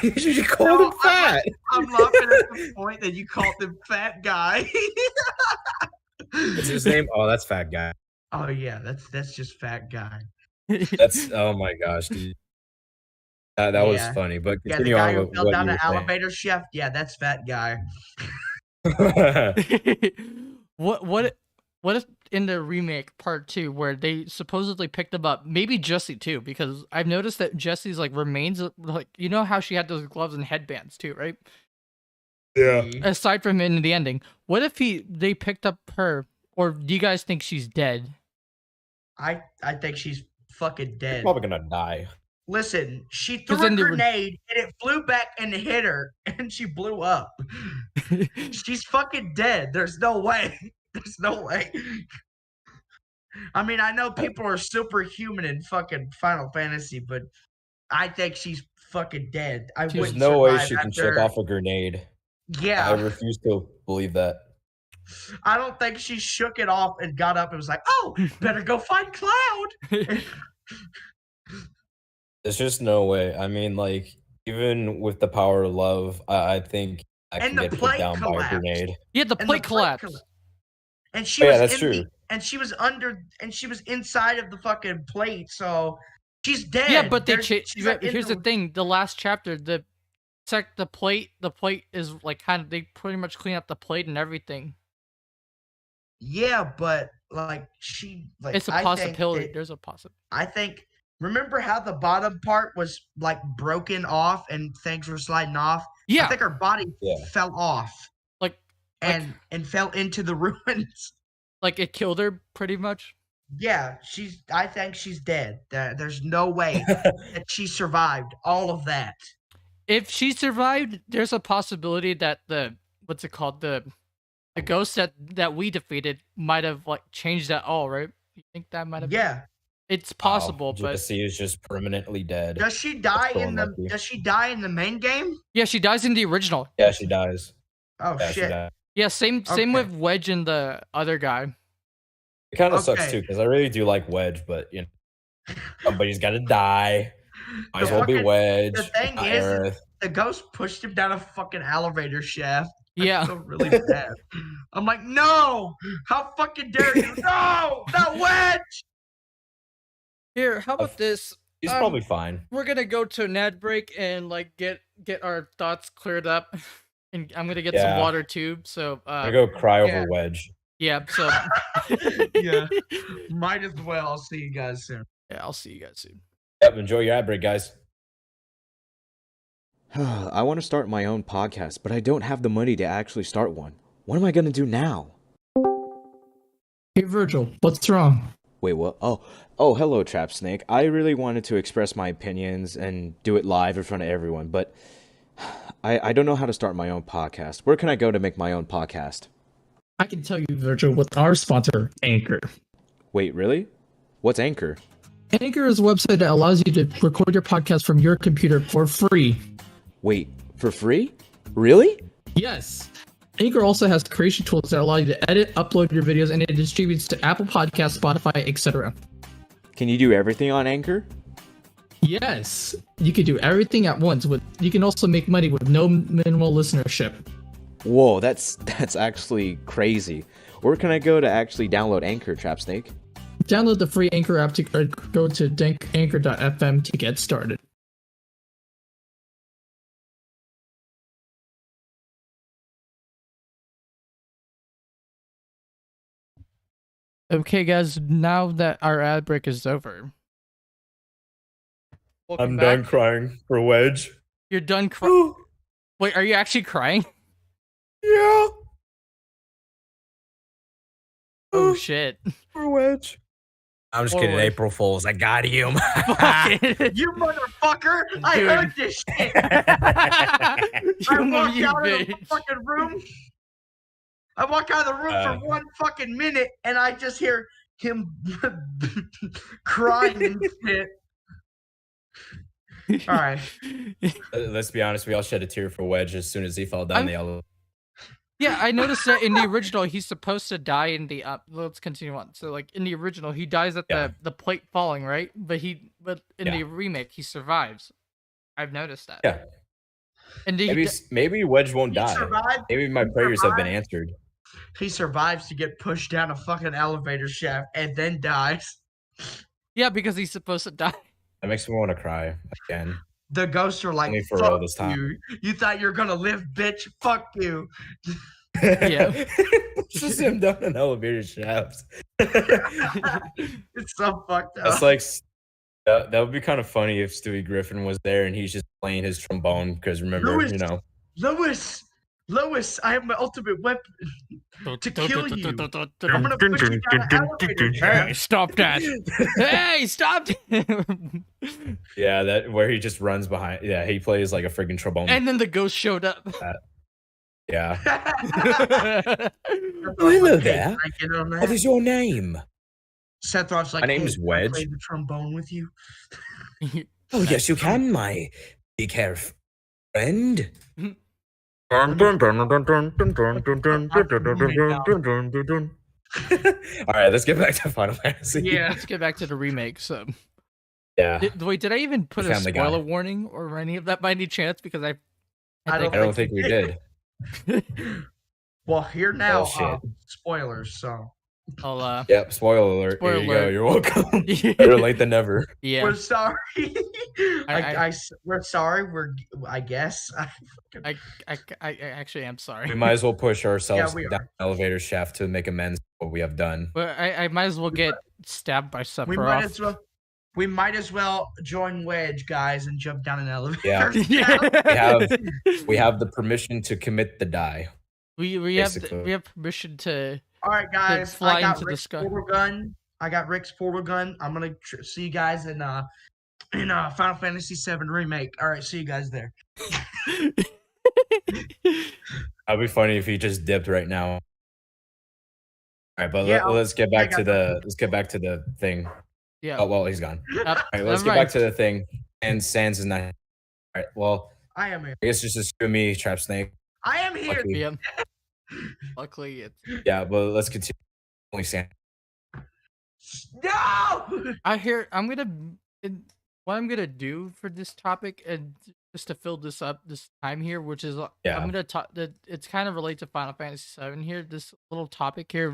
You called him fat. I'm laughing at the point that you called him fat guy. What's his name? Oh, that's fat guy. Oh yeah, that's just fat guy. That's oh my gosh, dude. That was funny, but continue the guy on who fell down the elevator shaft. Yeah, that's fat guy. What if in the remake part 2 where they supposedly picked him up, maybe Jessie too, because I've noticed that Jessie's like remains, like, how she had those gloves and headbands too, right? Yeah. Aside from in the ending, what if they picked up her, or do you guys think she's dead? I think she's fucking dead. She's probably gonna die. Listen, she threw a grenade and it flew back and hit her, and she blew up. She's fucking dead. There's no way. There's no way. I mean, I know people are superhuman in fucking Final Fantasy, but I think she's fucking dead. There's no way she can shake off a grenade. Yeah. I refuse to believe that. I don't think she shook it off and got up and was like, oh, better go find Cloud. There's just no way. I mean, like, even with the power of love, I think I can get put down by a grenade. Yeah, the plate collapsed. And she was that's true. And she was inside of the fucking plate, so she's dead. Yeah, but here's the thing: the last chapter, the plate is like they pretty much clean up the plate and everything. Yeah, but like it's a possibility. There's a possibility. I think Remember how the bottom part was like broken off and things were sliding off? Yeah. I think her body fell off. And fell into the ruins. Like it killed her pretty much? Yeah, I think she's dead. There's no way that she survived all of that. If she survived, there's a possibility that the ghost that we defeated might have like changed that all, right? You think that might have Yeah. It's possible, but Jessie is just permanently dead. Does she die in the main game? Yeah, she dies in the original. Yeah, she dies. Oh shit. Yeah, same with Wedge and the other guy. It kind of sucks too, because I really do like Wedge, but you know, somebody's got to die. Might as well be Wedge. The thing is, Aerith. The ghost pushed him down a fucking elevator shaft. Yeah. I feel really bad. I'm like, no! How fucking dare you? No! Not Wedge! Here, how about this? He's probably fine. We're gonna go to an ad break and like get our thoughts cleared up. And I'm gonna get some water too. So I'm gonna go cry over Wedge. Yeah, so yeah. Might as well. I'll see you guys soon. Yeah, I'll see you guys soon. Yep, enjoy your ad break, guys. I want to start my own podcast, but I don't have the money to actually start one. What am I gonna do now? Hey Virgil, what's wrong? Wait, what? Oh, hello, TrappedSnake. I really wanted to express my opinions and do it live in front of everyone, but I don't know how to start my own podcast. Where can I go to make my own podcast? I can tell you, Virgil, with our sponsor, Anchor. Wait, really? What's Anchor? Anchor is a website that allows you to record your podcast from your computer for free. Wait, for free? Really? Yes. Anchor also has creation tools that allow you to edit, upload your videos, and it distributes to Apple Podcasts, Spotify, etc. Can you do everything on Anchor? Yes. You can do everything at once. You can also make money with no minimal listenership. Whoa, that's actually crazy. Where can I go to actually download Anchor, TrappedSnake? Download the free Anchor app or go to anchor.fm to get started. Okay, guys, now that our ad break is over. I'm done crying for Wedge. You're done crying? Wait, are you actually crying? Yeah. Oh, shit. For Wedge. I'm just kidding, April Fools. I got him. You motherfucker! I heard this shit. I walked out of the fucking room. I walk out of the room for 1 fucking minute, and I just hear him crying and shit. All right. Let's be honest. We all shed a tear for Wedge as soon as he fell down the elevator. Yeah, I noticed that in the original, he's supposed to die in the let's continue on. So, like in the original, he dies at the plate falling, right? But in the remake, he survives. I've noticed that. Yeah. And maybe Wedge won't die. Maybe my prayers have been answered. He survives to get pushed down a fucking elevator shaft and then dies. Yeah, because he's supposed to die. That makes me want to cry again. The ghosts are like, for fuck real this time. you. You thought you were going to live, bitch? Fuck you. Yeah. It's just him down an elevator shaft. It's so fucked up. That's like, that would be kind of funny if Stewie Griffin was there and he's just playing his trombone because remember, Lois, I have my ultimate weapon to kill you. I'm gonna push you down the elevator. Hey, stop that! Hey, stop! Yeah, that where he just runs behind. Yeah, he plays like a friggin' trombone. And then the ghost showed up. Yeah. Hello there. What is your name? Sephiroth's like, my name is Wedge. Play the trombone with you. Oh yes, you can, my big hair friend. All right, let's get back to Final Fantasy. Yeah, let's get back to the remake. So, yeah. Wait, did I even put a spoiler warning or any of that by any chance? Because I don't think we did. Well, here now, spoilers. So, yep, spoiler alert. Here you go. You're welcome. Better late than never. Yeah, we're sorry. We're sorry. I guess. I actually am sorry. We might as well push ourselves down the elevator shaft to make amends for what we have done. But I might as well get stabbed by Sephiroth. We might as well. We might as well join Wedge, guys, and jump down an elevator. Yeah. we have the permission to commit the die. We have permission to. All right, guys. Fly I got into Rick's the sky. portal gun. I'm gonna see you guys in Final Fantasy VII Remake. All right, see you guys there. That'd be funny if he just dipped right now. All right, but let's get back to the thing. Yeah. Oh well, he's gone. All right, let's get back to the thing. And Sans is not. All right. Well, I am here. I guess just assume me, TrappedSnake. I am here. Luckily, it's. Yeah, but let's continue. Only Sans. No. What I'm gonna do for this topic, and just to fill this up this time here, which is I'm gonna talk that it's kind of related to Final Fantasy VII here. This little topic here,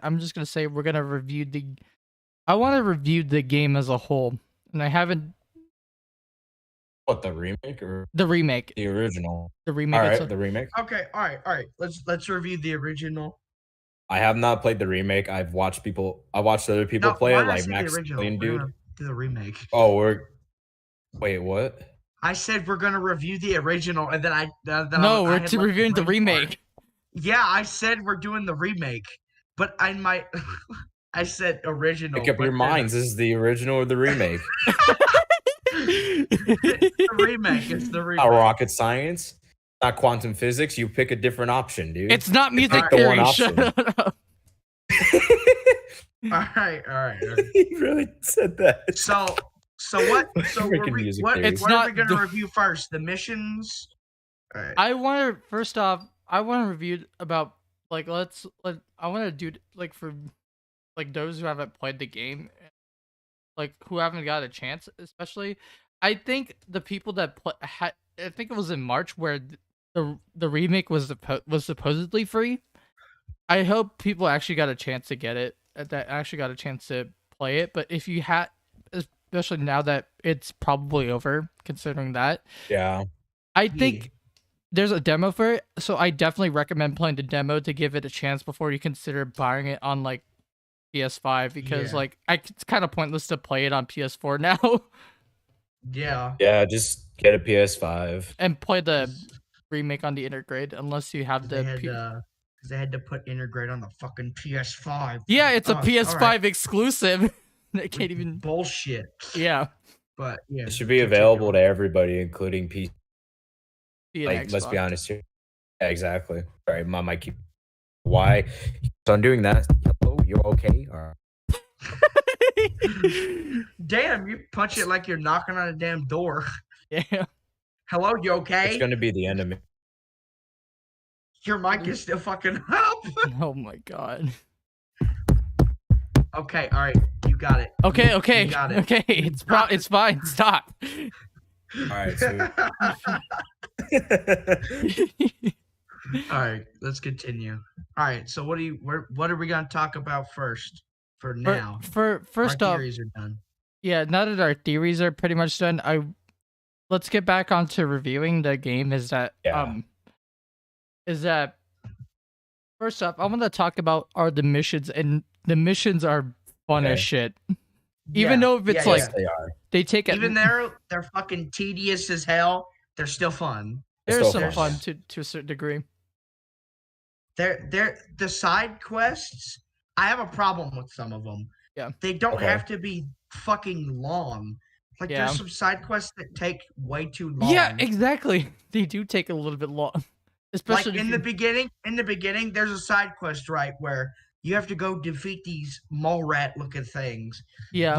I'm just gonna say we're gonna review I want to review the game as a whole, and I haven't. What, the remake or the remake? The original. The remake. All right, the remake. Okay, all right. Let's review the original. I have not played the remake. I watched other people play it, like Max Clean Dude. Do the remake. Oh, wait, what? I said we're gonna review the original, and then we're reviewing the remake. Yeah, I said we're doing the remake, but I said original. Pick up your minds. This is the original or the remake? It's the remake. It's the remake. Not rocket science. Not quantum physics. You pick a different option, dude. It's not music theory. Shut up. All right. He really said that. So what? So what are we gonna review first? The missions. All right. I want to review about I want to do for those who haven't played the game, who haven't got a chance, especially. I think the people that I think it was in March where the remake was supposedly free. I hope people actually got a chance to get it. That actually got a chance to play it. But if you had, especially now that it's probably over, considering that. Yeah. I think there's a demo for it, so I definitely recommend playing the demo to give it a chance before you consider buying it on PS5, because it's kind of pointless to play it on PS4 now. Yeah. Yeah, just get a PS5 and play the remake on the Intergrade, unless you have because they had to put Intergrade on the fucking PS5. Yeah, it's a PS5 exclusive. They can't even bullshit. Yeah, but yeah, it should be available to everybody, including PC. Let's be honest here. Yeah, exactly. Sorry, Mom, I keep. Why? So I'm doing that. Hello, you okay? Or... Damn, you punch it like you're knocking on a damn door. Yeah. Hello, you okay? It's gonna be the end of me. Your mic is still fucking up. Oh my god. Okay, all right, you got it. Okay, you got it. Okay, it's fine. Stop. All right. So... All right, let's continue. All right, so what are we gonna talk about first? For now, first our off, theories are done. Yeah, now that our theories are pretty much done, let's get back onto reviewing the game. Is that first off, I want to talk about the missions, and the missions are fun as shit. Even though if it's they take it, even they're fucking tedious as hell, they're still fun. There's some fun to a certain degree. They're the side quests. I have a problem with some of them. Yeah. They don't have to be fucking long. There's some side quests that take way too long. Yeah, exactly. They do take a little bit long. Especially in the beginning, there's a side quest, right, where you have to go defeat these mole rat looking things. Yeah.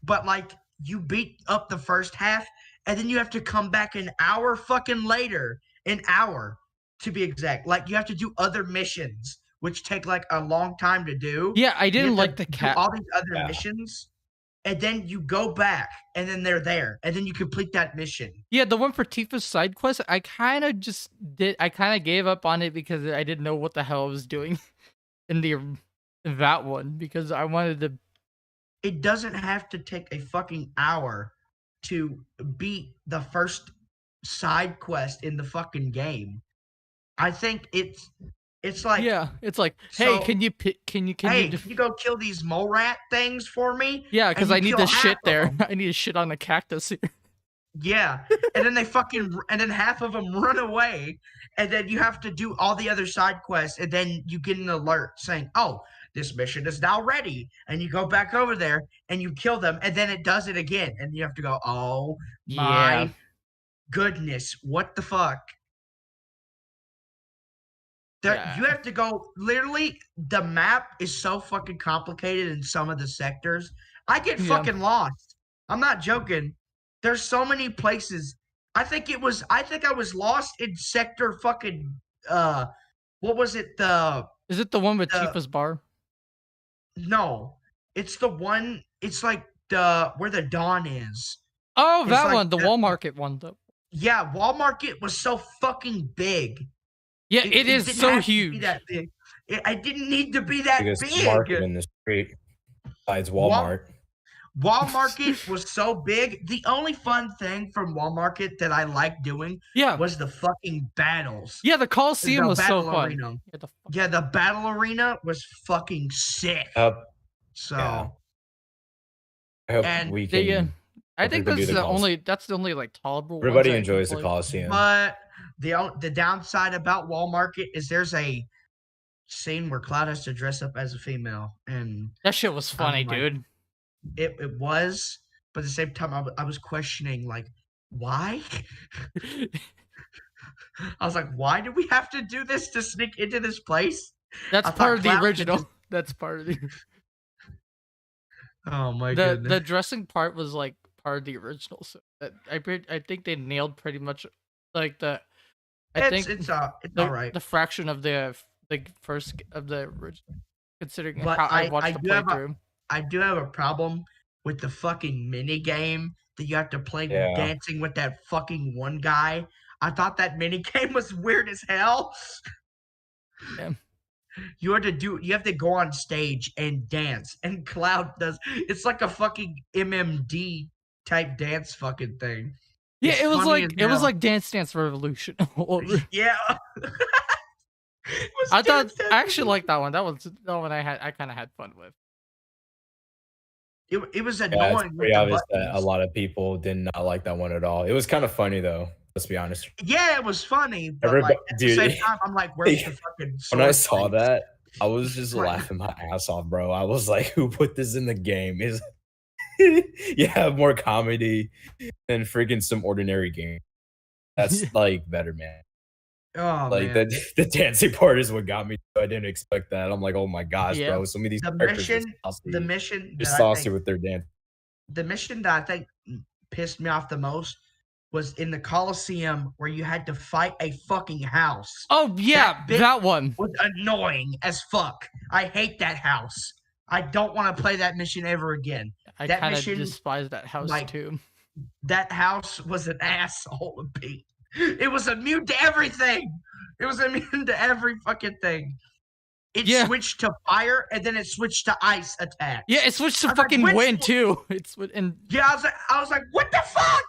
But you beat up the first half, and then you have to come back an hour fucking later. An hour, to be exact. You have to do other missions, which take a long time to do. Yeah, I didn't like the cat. All these other missions, and then you go back, and then they're there, and then you complete that mission. Yeah, the one for Tifa's side quest, I kind of gave up on it because I didn't know what the hell I was doing in that one, because I wanted to. It doesn't have to take a fucking hour to beat the first side quest in the fucking game. I think It's like, yeah, it's like, hey, so, can you can you go kill these mole rat things for me? Yeah, because I need to shit there. Them. I need to shit on the cactus here. Yeah, and then and then half of them run away, and then you have to do all the other side quests, and then you get an alert saying, "Oh, this mission is now ready," and you go back over there and you kill them, and then it does it again, and you have to go, "Oh my goodness, what the fuck?" You have to go. Literally, the map is so fucking complicated in some of the sectors. I get fucking lost. I'm not joking. There's so many places. I think I was lost in sector fucking what was it? Is it the one with cheapest bar? No. It's the one, it's like where the Dawn is. Oh, that like one, the Wall Market one though. Yeah, Wall Market was so fucking big. Yeah, it is so huge. That big. I didn't need to be that big. Market in the street besides Walmart. Wall Market was so big. The only fun thing from Wall Market that I liked doing was the fucking battles. Yeah, the Coliseum was so fun. The battle arena was fucking sick. So I hope we can. I think that's the only like tolerable. Everybody enjoys the Coliseum. But the downside about Wall Market is there's a scene where Cloud has to dress up as a female, and that shit was funny, dude. It was, but at the same time, I was questioning, like, why? I was like, why do we have to do this to sneak into this place? That's part of the original. That's part of the. Oh my goodness. The dressing part was like part of the original. So I think they nailed pretty much like the. It's all right. The fraction of the first of the original, considering how I watched the playthrough. I do have a problem with the fucking mini game that you have to play dancing with that fucking one guy. I thought that mini game was weird as hell. Yeah. You have to go on stage and dance, and Cloud does. It's like a fucking MMD type dance fucking thing. Yeah, it was like Dance Dance Revolution. Yeah. I actually liked that one. That was the one I kind of had fun with. It was annoying. It's pretty obvious that a lot of people did not like that one at all. It was kind of funny though. Let's be honest. Yeah, it was funny. But at the same time, I'm like, where's the fucking when I saw that, I was just laughing my ass off, bro. I was like, who put this in the game? Is you have more comedy than freaking some ordinary game. That's like better, man. Oh, like man. The dancing part is what got me. I didn't expect that. I'm like, oh my gosh, bro. Some of these the mission just saucy with their dance. The mission that I think pissed me off the most was in the Coliseum where you had to fight a fucking house. Oh yeah, that one was annoying as fuck. I hate that house. I don't want to play that mission ever again. I kind of despise that house too. That house was an asshole to beat. It was immune to everything. It was immune to every fucking thing. It switched to fire and then it switched to ice attacks. Yeah, it switched to fucking wind too. I was like, what the fuck?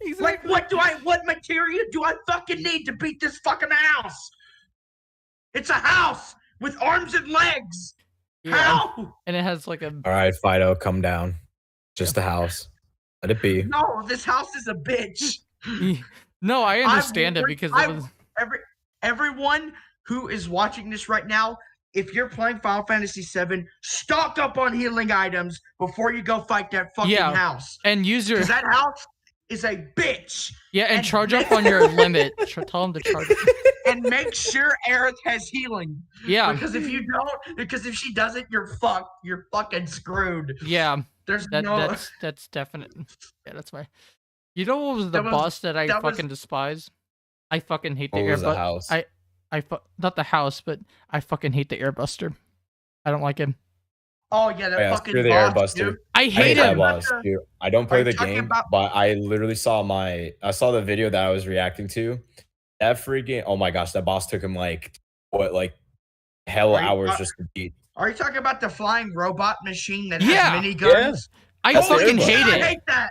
Exactly. Like, what material do I fucking need to beat this fucking house? It's a house with arms and legs. Yeah. How? And it has like a. All right, Fido, come down. Just a house. Let it be. No, this house is a bitch. No, I understand it because it was... everyone who is watching this right now, if you're playing Final Fantasy VII, stock up on healing items before you go fight that fucking house. And use your... Because that house is a bitch. Yeah, and charge up on your limit. Tell them to charge up. And make sure Aerith has healing. Yeah. Because if if she doesn't, you're fucked. You're fucking screwed. Yeah. That's definite. Yeah, that's my. You know what was the boss that I fucking despise? I fucking hate the Airbuster. Not the house, but I fucking hate the Airbuster. I don't like him. Oh yeah, fucking the boss, Airbuster. Dude. I hate him. I don't play the game, but I literally saw the video that I was reacting to. That freaking oh my gosh, that boss took him like hell hours just to beat. Are you talking about the flying robot machine that has miniguns? I fucking hate it. I hate that.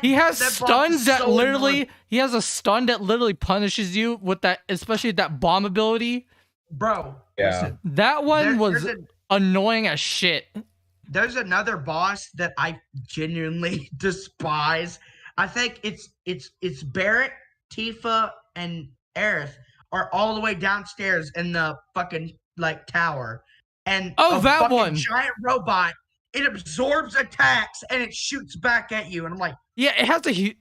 He has that boss stuns is that so literally. annoying. He has a stun that literally punishes you with that, especially that bomb ability. Bro, Yeah. listen. That one was annoying as shit. There's another boss that I genuinely despise. I think it's Barrett, Tifa, and Aerith are all the way downstairs in the fucking like tower, and Oh, a that fucking one. giant robot. It absorbs attacks and it shoots back at you, and I'm like, Yeah, it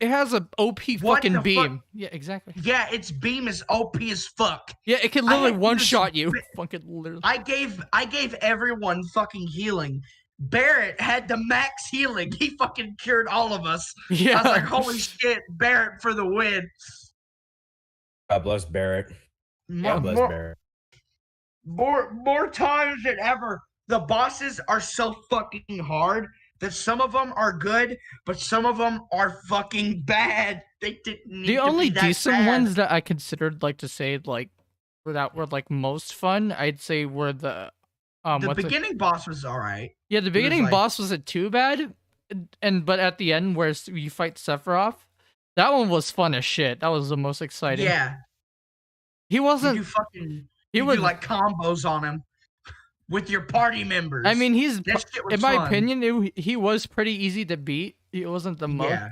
has a OP What fucking the beam. fuck? Yeah, exactly. yeah, its beam is OP as fuck. Yeah, it can I literally had one used shot you. bi- Fucking literally. I gave everyone fucking healing. Barrett had the max healing. He fucking cured all of us. Yeah. I was like, holy shit, Barrett for the win. God bless Barrett. God bless Barrett. More times than ever, the bosses are so fucking hard that some of them are good, but some of them are fucking bad. They didn't need The to only be that decent bad. ones that I considered like to say like that were like most fun, I'd say were the The beginning boss was alright. Yeah, the beginning like- boss wasn't too bad, but at the end where you fight Sephiroth, that one was fun as shit. That was the most exciting. Yeah, He you wasn't. do fucking He you was do like combos on him with your party members. I mean, that shit was in my fun. opinion, he was pretty easy to beat. He wasn't the most. Yeah,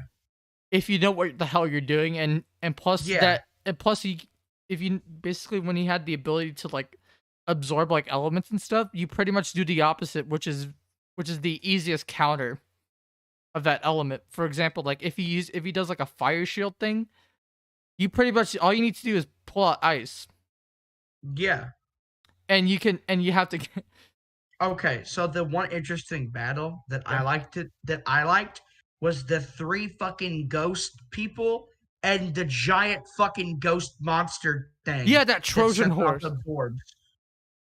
If you know what the hell you're doing, and plus Yeah. if you basically when he had the ability to like absorb like elements and stuff, you pretty much do the opposite, which is the easiest counter of that element. For example, like if he does like a fire shield thing, you pretty much all you need to do is pull out ice, yeah. and you have to. Okay, so the one interesting battle that Yeah. I liked was the 3 fucking ghost people and the giant fucking ghost monster thing. Yeah, that Trojan Sephiroth horse. absorbs.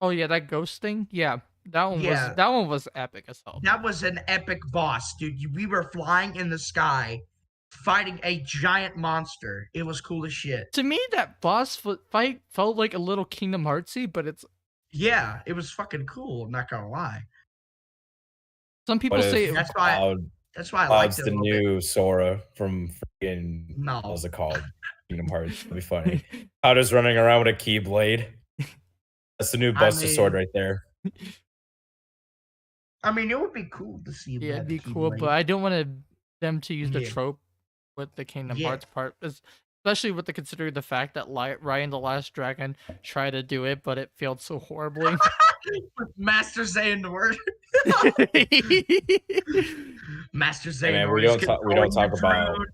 Oh yeah, that ghost thing. Yeah, that one Yeah. was epic as hell. That was an epic boss, dude. We were flying in the sky, fighting a giant monster. It was cool as shit. To me, that boss fight felt like a little Kingdom Heartsy, but it's Yeah, it was fucking cool. I'm not gonna lie. some people What if say That's why. Cloud, That's why I liked Cloud's it a the little bit. new Sora from freaking No. what was it called? Kingdom Hearts. That'd be funny. Cloud is running around with a keyblade. That's the new I Buster Sword mean- right there. I mean, it would be cool to see. yeah, that it'd be cool, Keyblade. but I don't want them to use the Yeah. trope with the Kingdom Yeah. Hearts part, especially with considering the fact that Ryan the Last Dragon tried to do it, but it failed so horribly. Master saying the word. Master Hey, saying man, the we word. don't is talk. We don't controlling talk the about. drone.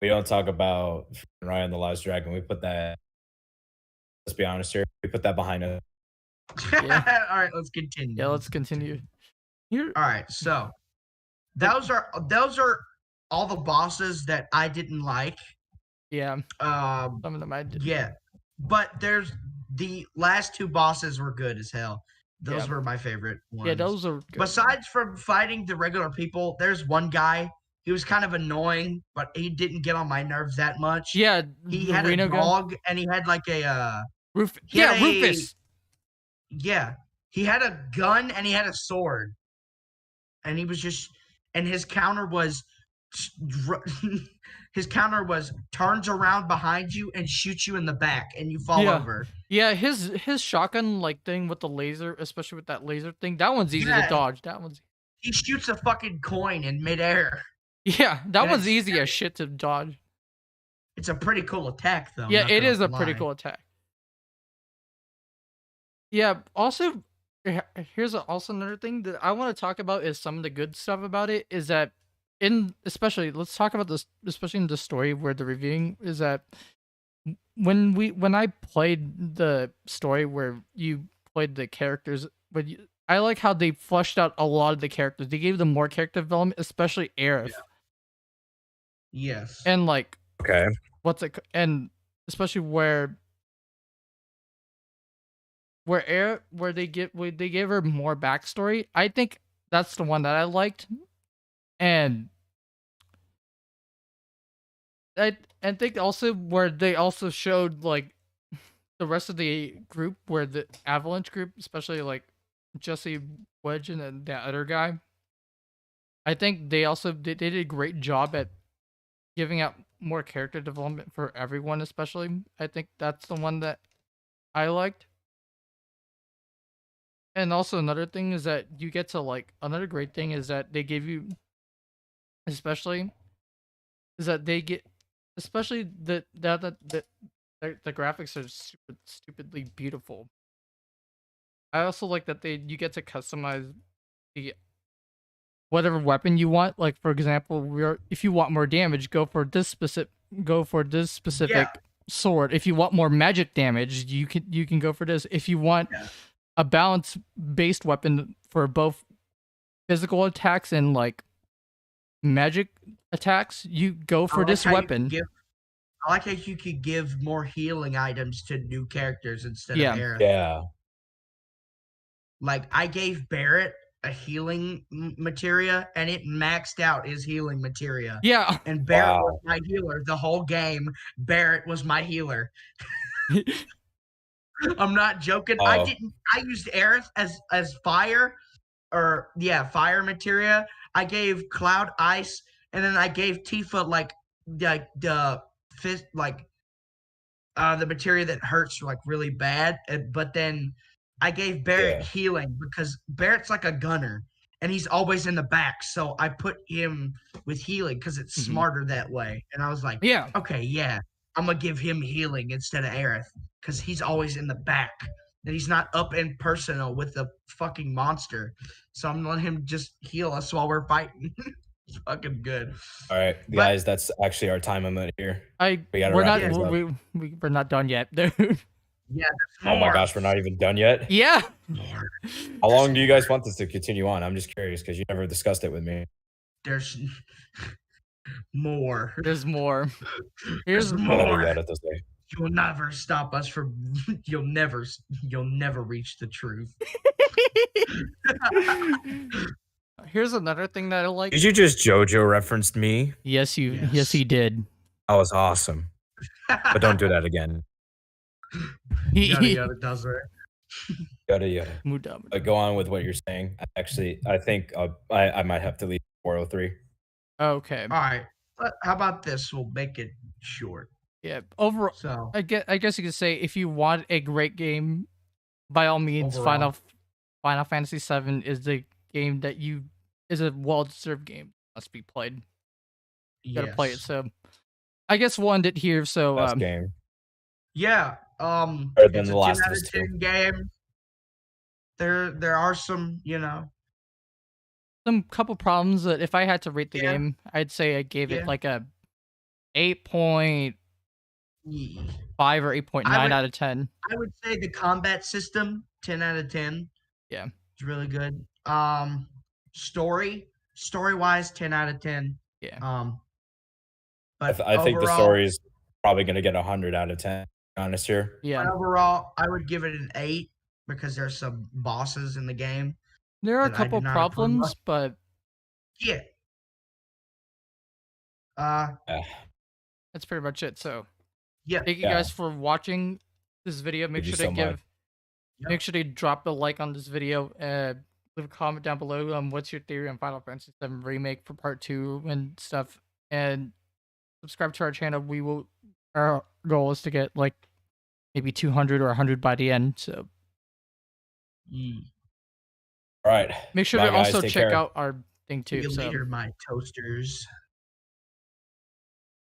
We don't talk about Ryan the Last Dragon. We put that. Let's be honest here. We put that behind us. Yeah. All right, let's continue. Yeah, let's continue. Here, All right, so those are all the bosses that I didn't like. yeah, Um, some of them I did. yeah, but there's the last 2 bosses were good as hell. Those Yeah. were my favorite ones. Yeah, those are good. Besides from fighting the regular people, there's one guy. He was kind of annoying, but he didn't get on my nerves that much. Yeah, he the had a Reno guy. dog, and he had like a he Yeah, had a- Rufus. yeah, he had a gun and he had a sword, and he was just, and his counter was turns around behind you and shoots you in the back, and you fall Yeah. over. Yeah, his shotgun like thing with the laser, especially with that laser thing, that one's easy to Yeah. dodge. That one's He shoots a fucking coin in midair. yeah, that And one's it's easy as shit to dodge. It's a pretty cool attack, though. Yeah, not it gonna is a pretty lie. cool attack. Yeah, also here's also another thing that I want to talk about is some of the good stuff about it is that especially let's talk about this, especially in the story where the reviewing is that when I played the story where you played the characters, I like how they fleshed out a lot of the characters. They gave them more character development, especially Aerith. Yes. And like Okay. and especially where they gave her more backstory. I think that's the one that I liked, and I think also where they also showed like the rest of the group, where the Avalanche group, especially like Jessie, Wedge, and then that other guy. I think they did a great job at giving out more character development for everyone, especially. I think that's the one that I liked. And also another thing is that you get to like another great thing is that they give you, especially, is that they get, especially the graphics are stupidly beautiful. I also like that you get to customize the whatever weapon you want. Like for example, if you want more damage, go for this specific sword. If you want more magic damage, you can go for this. If you want a balance based weapon for both physical attacks and like magic attacks, you go for this weapon. I like how you could give more healing items to new characters instead of Aerith. Yeah. Like, I gave Barrett a healing materia, and it maxed out his healing materia. Yeah. And Barrett was my healer the whole game. Barrett was my healer. I'm not joking. I used Aerith as fire, fire materia. I gave Cloud ice, and then I gave Tifa like the fist, like the materia that hurts like really bad. But then I gave Barrett healing because Barrett's like a gunner and he's always in the back. So I put him with healing because it's smarter that way. And I was like, okay, I'm gonna give him healing instead of Aerith because he's always in the back and he's not up and personal with the fucking monster. So I'm gonna let him just heal us while we're fighting. It's fucking good. All right, guys, that's actually our time limit here. We're not done yet, dude. Yeah. Oh my gosh, we're not even done yet? Yeah. How long do you guys want this to continue on? I'm just curious because you never discussed it with me. There's more. There's more. Here's more. You'll never stop us from. You'll never reach the truth. Here's another thing that I like. Did you just JoJo referenced me? Yes, he did. That was awesome. But don't do that again. Yada does it. Yada. But go on with what you're saying. Actually, I think I might have to leave 403. Okay. All right. How about this? We'll make it short. Yeah. Overall, so I guess you could say if you want a great game, by all means, Final Fantasy VII is the game that is a well-deserved game. Must be played. You gotta play it. So I guess we'll end it here. So best game. Yeah. Better than it's the a Last 10 of Us 2 game. There are some, some couple problems that if I had to rate the game, I'd say I gave it like a 8.5 or 8.9 out of 10. I would say the combat system 10 out of 10. Yeah. It's really good. Story-wise 10 out of 10. Yeah. But I think the story is probably going to get 100 out of 10. Honest here. Yeah. But overall, I would give it an 8 because there's some bosses in the game. There are a couple problems, but yeah. That's pretty much it. So yeah. Thank you guys for watching this video. Make sure to drop a like on this video. Leave a comment down below what's your theory on Final Fantasy VII Remake for Part 2 and stuff. And subscribe to our channel. Our goal is to get like maybe 200 or 100 by the end. So all right. Make sure to also check out our thing too. See you later, my toasters.